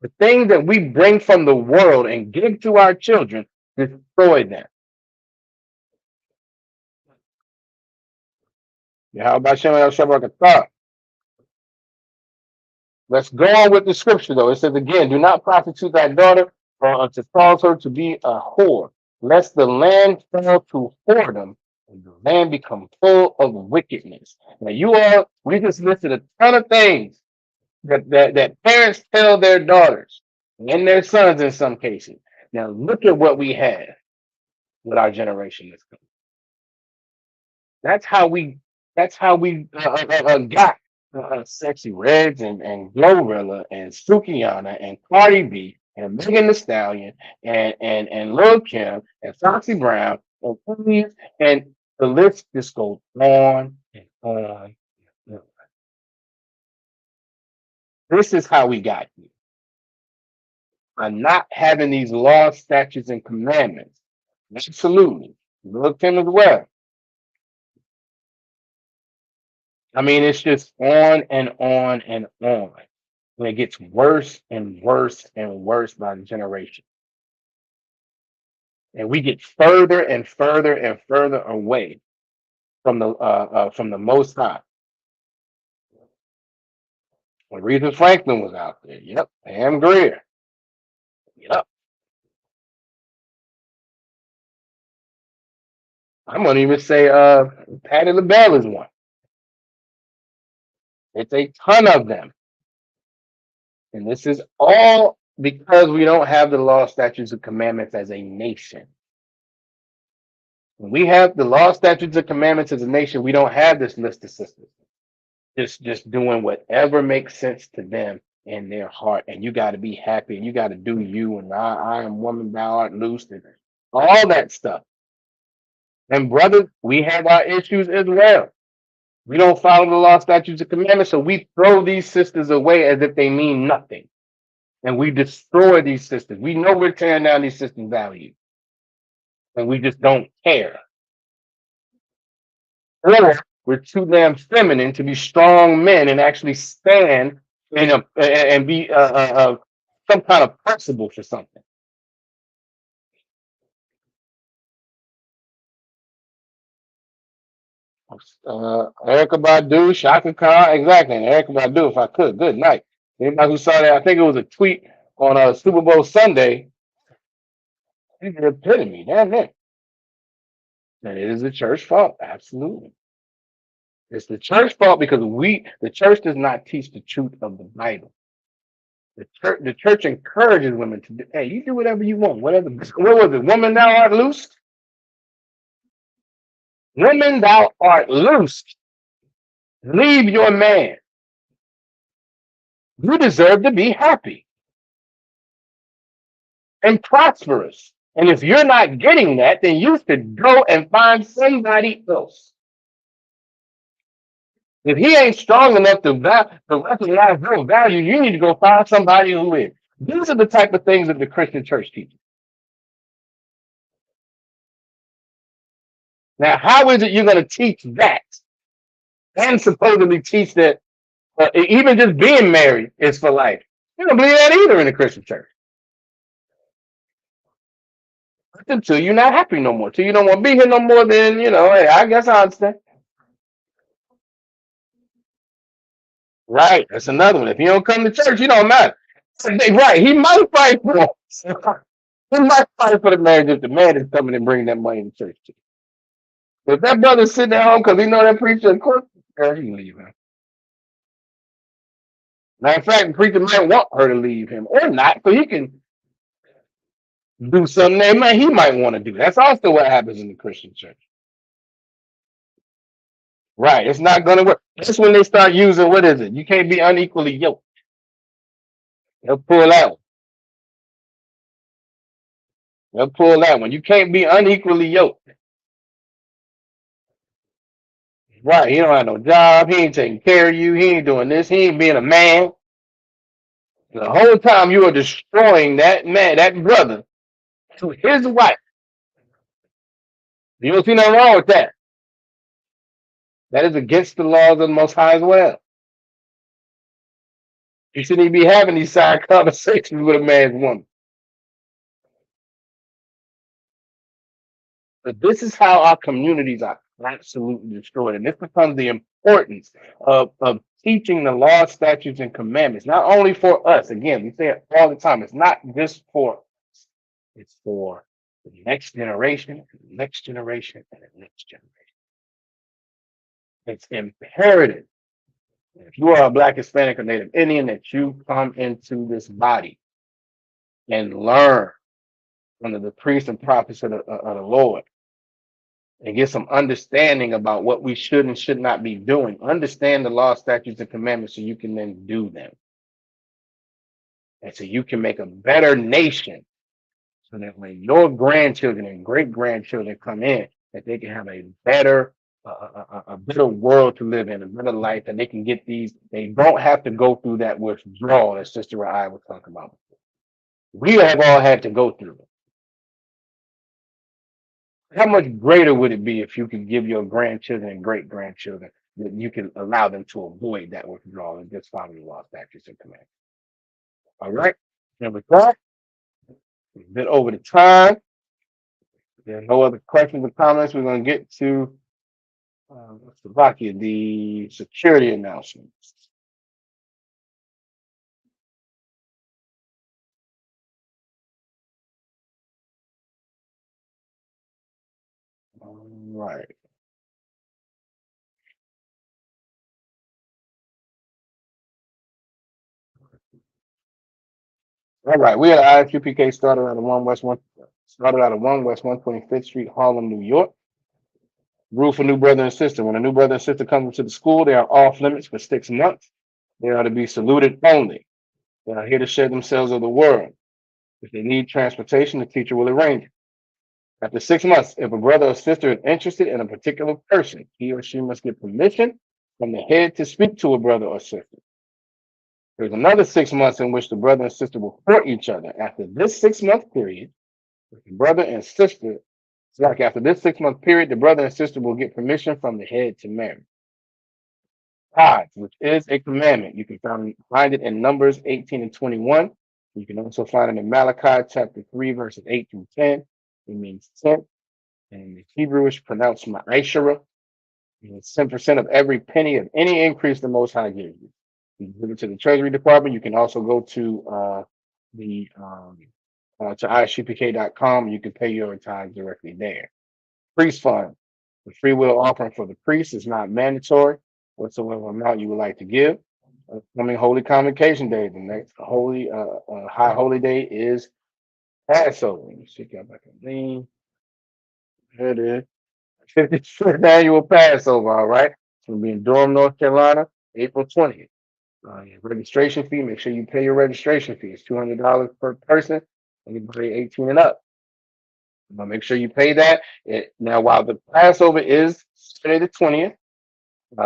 The things that we bring from the world and give to our children destroy them. How about Shabbat? Let's go on with the scripture, though. It says again, do not prostitute thy daughter or to cause her to be a whore, lest the land fall to whoredom and the land become full of wickedness. Now, we just listed a ton of things that parents tell their daughters and their sons in some cases. Now, look at what we have with our generation that's coming. That's how we got Sexy Reds and Glorilla and Sukiana and Cardi B and Megan Thee Stallion and Lil Kim and Foxy Brown and The list just goes on and on. And on. This is how we got here. By not having these laws, statutes, and commandments. Absolutely. Look him as well. I mean, it's just on and on and on. And it gets worse and worse and worse by generation. And we get further and further and further away from the Most High. When Aretha Franklin was out there, yep. Pam Grier, yep. I'm gonna even say Patti LaBelle is one. It's a ton of them. And this is all because we don't have the law, statutes, and commandments as a nation. When we have the law, statutes, and commandments as a nation, we don't have this list of sisters. Just doing whatever makes sense to them in their heart. And you got to be happy and you got to do you. And I am woman, thou art loosed, and all that stuff. And brothers, we have our issues as well. We don't follow the law, statutes, and commandments, so we throw these sisters away as if they mean nothing. And we destroy these sisters. We know we're tearing down these sisters' value. And we just don't care. Or we're too damn feminine to be strong men and actually stand and be some kind of principle for something. Erica Badu, Shaka Khan, exactly. And Erica Badu, if I could, good night. Anybody who saw that, I think it was a tweet on Super Bowl Sunday. It's the epitome, damn it. And it is the church fault, absolutely. It's the church fault because the church does not teach the truth of the Bible. The church encourages women to do, hey, you do whatever you want, whatever. What was it? Woman, thou art loosed. Woman, thou art loosed. Leave your man. You deserve to be happy and prosperous. And if you're not getting that, then you should go and find somebody else. If he ain't strong enough to recognize your value, you need to go find somebody who is. These are the type of things that the Christian church teaches. Now, how is it you're going to teach that and supposedly teach that even just being married is for life? You don't believe that either in the Christian church. Until you're not happy no more, until you don't want to be here no more, then, hey, I guess I understand. Right, that's another one. If you don't come to church, you don't matter. Right, he might fight for he might fight for the marriage if the man is coming and bringing that money to church. If that brother's sitting at home because he know that preacher, of course, he can leave him. Matter of fact, the preacher might want her to leave him or not, so he can do something that he might want to do. That's also what happens in the Christian church. Right, it's not going to work. That's when they start using, what is it? You can't be unequally yoked. They'll pull that one. They'll pull that one. You can't be unequally yoked. Right, he don't have no job. He ain't taking care of you. He ain't doing this. He ain't being a man. The whole time you are destroying that man, that brother, to his wife. You don't see nothing wrong with that. That is against the laws of the Most High as well. You shouldn't even be having these side conversations with a man's woman. But this is how our communities are absolutely destroyed. And this becomes the importance of teaching the law, statutes, and commandments, not only for us. Again, we say it all the time. It's not just for us. It's for the next generation, the next generation, and the next generation. It's imperative, if you are a Black, Hispanic, or Native Indian, that you come into this body and learn under the priests and prophets of the Lord and get some understanding about what we should and should not be doing. Understand the law, statutes, and commandments so you can then do them. And so you can make a better nation so that when your grandchildren and great-grandchildren come in, that they can have a better a better world to live in, a better life, that they can get these. They don't have to go through that withdrawal that Sister I was talking about. We have all had to go through it. How much greater would it be if you could give your grandchildren and great grandchildren that you can allow them to avoid that withdrawal and just follow the law, statutes, and commands? All right. And with that, we've been over the time. There are no other questions or comments. We're going to get to Slovakia, the security announcements. All right. All right. We had ISUPK started out of 125th Street, Harlem, New York. Rule for new brother and sister. When a new brother and sister come into the school, they are off limits for 6 months. They are to be saluted only. They are here to share themselves of the world. If they need transportation, the teacher will arrange it. After 6 months, if a brother or sister is interested in a particular person, he or she must get permission from the head to speak to a brother or sister. There's another 6 months in which the brother and sister will court each other. After this 6 month period, the brother and sister, after this 6 month period, the brother and sister will get permission from the head to marry. Tithes, which is a commandment. You can find it in Numbers 18 and 21. You can also find it in Malachi chapter 3, verses 8 through 10. It means 10. And the Hebrew is pronounced ma'ashara. It's 10% of every penny of any increase the Most High gives you. You can give it to the Treasury Department. You can also go to to ISUPK.com. You can pay your tithes directly there. Priest fund. The free will offering for the priest is not mandatory. Whatsoever amount you would like to give. Coming Holy Convocation Day, the next holy high holy day is Passover. Let me see if y'all back in lean. There it is. 55th annual Passover, all right? It's going to be in Durham, North Carolina, April 20th. Your registration fee, make sure you pay your registration fee. It's $200 per person. Anybody 18 and up. Make sure you pay that. Now, while the Passover is Saturday the 20th,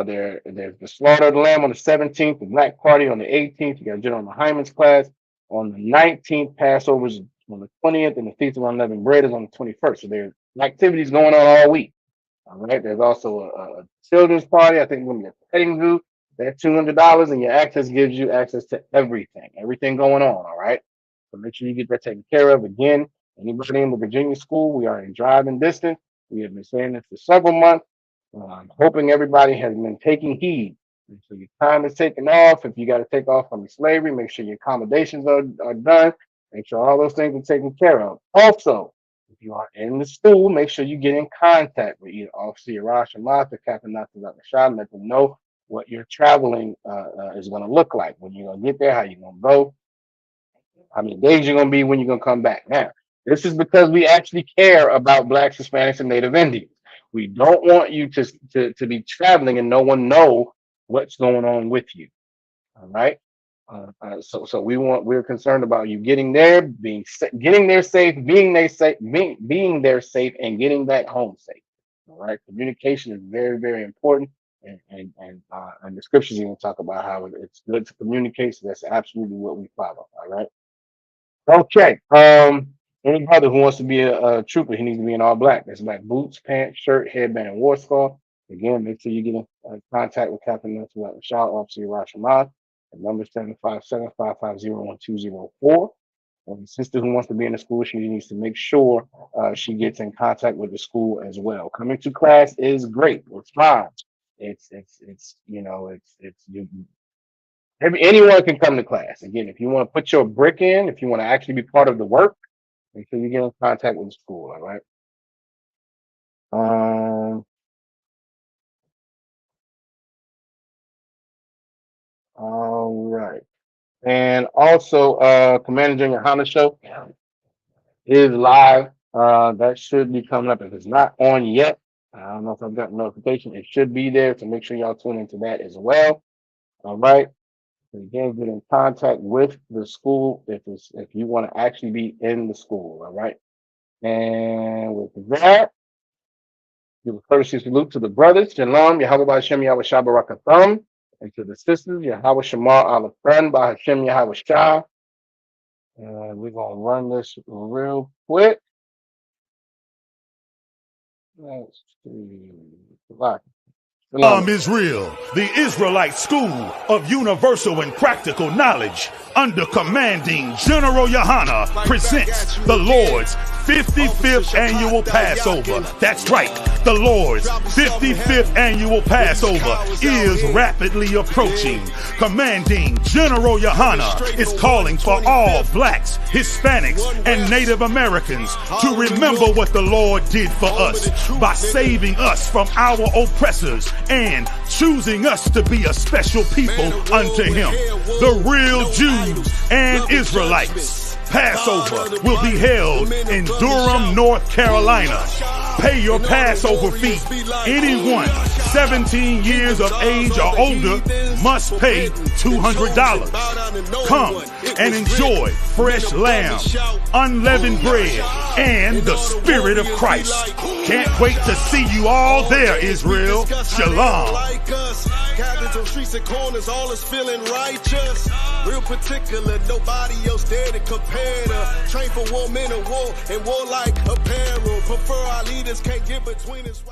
there's the slaughter of the lamb on the 17th, the black party on the 18th. You got General Hyman's class on the 19th. Passover's on the 20th, and the Feast of Unleavened Bread is on the 21st. So there's activities going on all week. All right. There's also a children's party. I think it's going to be a petting zoo. That's $200, and your access gives you access to everything going on. All right. So make sure you get that taken care of. Again, anybody in the Virginia school, we are in driving distance. We have been saying this for several months. I'm hoping everybody has been taking heed. And so your time is taken off. If you got to take off from slavery, make sure your accommodations are done. Make sure all those things are taken care of. Also, if you are in the school, make sure you get in contact with either Officer Yarash Amat or Captain Nasser Shah and let them know what your traveling is going to look like. When you're going to get there, how you're going to go, how many days you're going to be, when you're going to come back. Now, this is because we actually care about Blacks, Hispanics, and Native Indians. We don't want you to be traveling and no one know what's going on with you. All right. So we're concerned about you getting there, getting there safe, being there safe, and getting back home safe. All right. Communication is very, very important, and the scriptures even talk about how it's good to communicate. So that's absolutely what we follow. All right. Okay. Any brother who wants to be a trooper, he needs to be in all black. That's black boots, pants, shirt, headband, and war scarf. Again, make sure you get in contact with Captain Nasser Shah, Officer Rashomad. The number is 757-550-1204. And the sister who wants to be in the school, she needs to make sure she gets in contact with the school as well. Coming to class is great. It's fine. Anyone can come to class. Again, if you want to put your brick in, if you want to actually be part of the work, make sure you get in contact with the school. All right. All right. And also, Commander Junior Honda Show is live. That should be coming up. If it's not on yet, I don't know if I've got notification. It should be there. So make sure y'all tune into that as well. All right. Again, get in contact with the school if you want to actually be in the school. All right. And with that, Give a courtesy salute to the brothers. Shalom, Yahweh Hashem Yahweh Shabbarakatham. And to the sisters, Yahweh Shamar Alafran by Hashem Yahweh Shah. And we're going to run this real quick. Let's see. Israel, the Israelite School of Universal and Practical Knowledge, under commanding General Yohana, presents the Lord's 55th annual Passover. That's right, the Lord's 55th annual Passover is rapidly approaching. Commanding General Yohana is calling for all blacks, Hispanics, and Native Americans to remember what the Lord did for us by saving us from our oppressors and choosing us to be a special people unto him, the real Jews and Israelites. Passover will be held in Durham, North Carolina. Pay your Passover fee. Anyone 17 years of age or older must pay $200. Come and enjoy fresh lamb, unleavened bread, and the Spirit of Christ. Can't wait to see you all there, Israel. Shalom. Cabins on streets and corners, all is feeling righteous. Real particular, nobody else there to compare to. Train for war, men of war, and war like apparel. Prefer our leaders, can't get between us.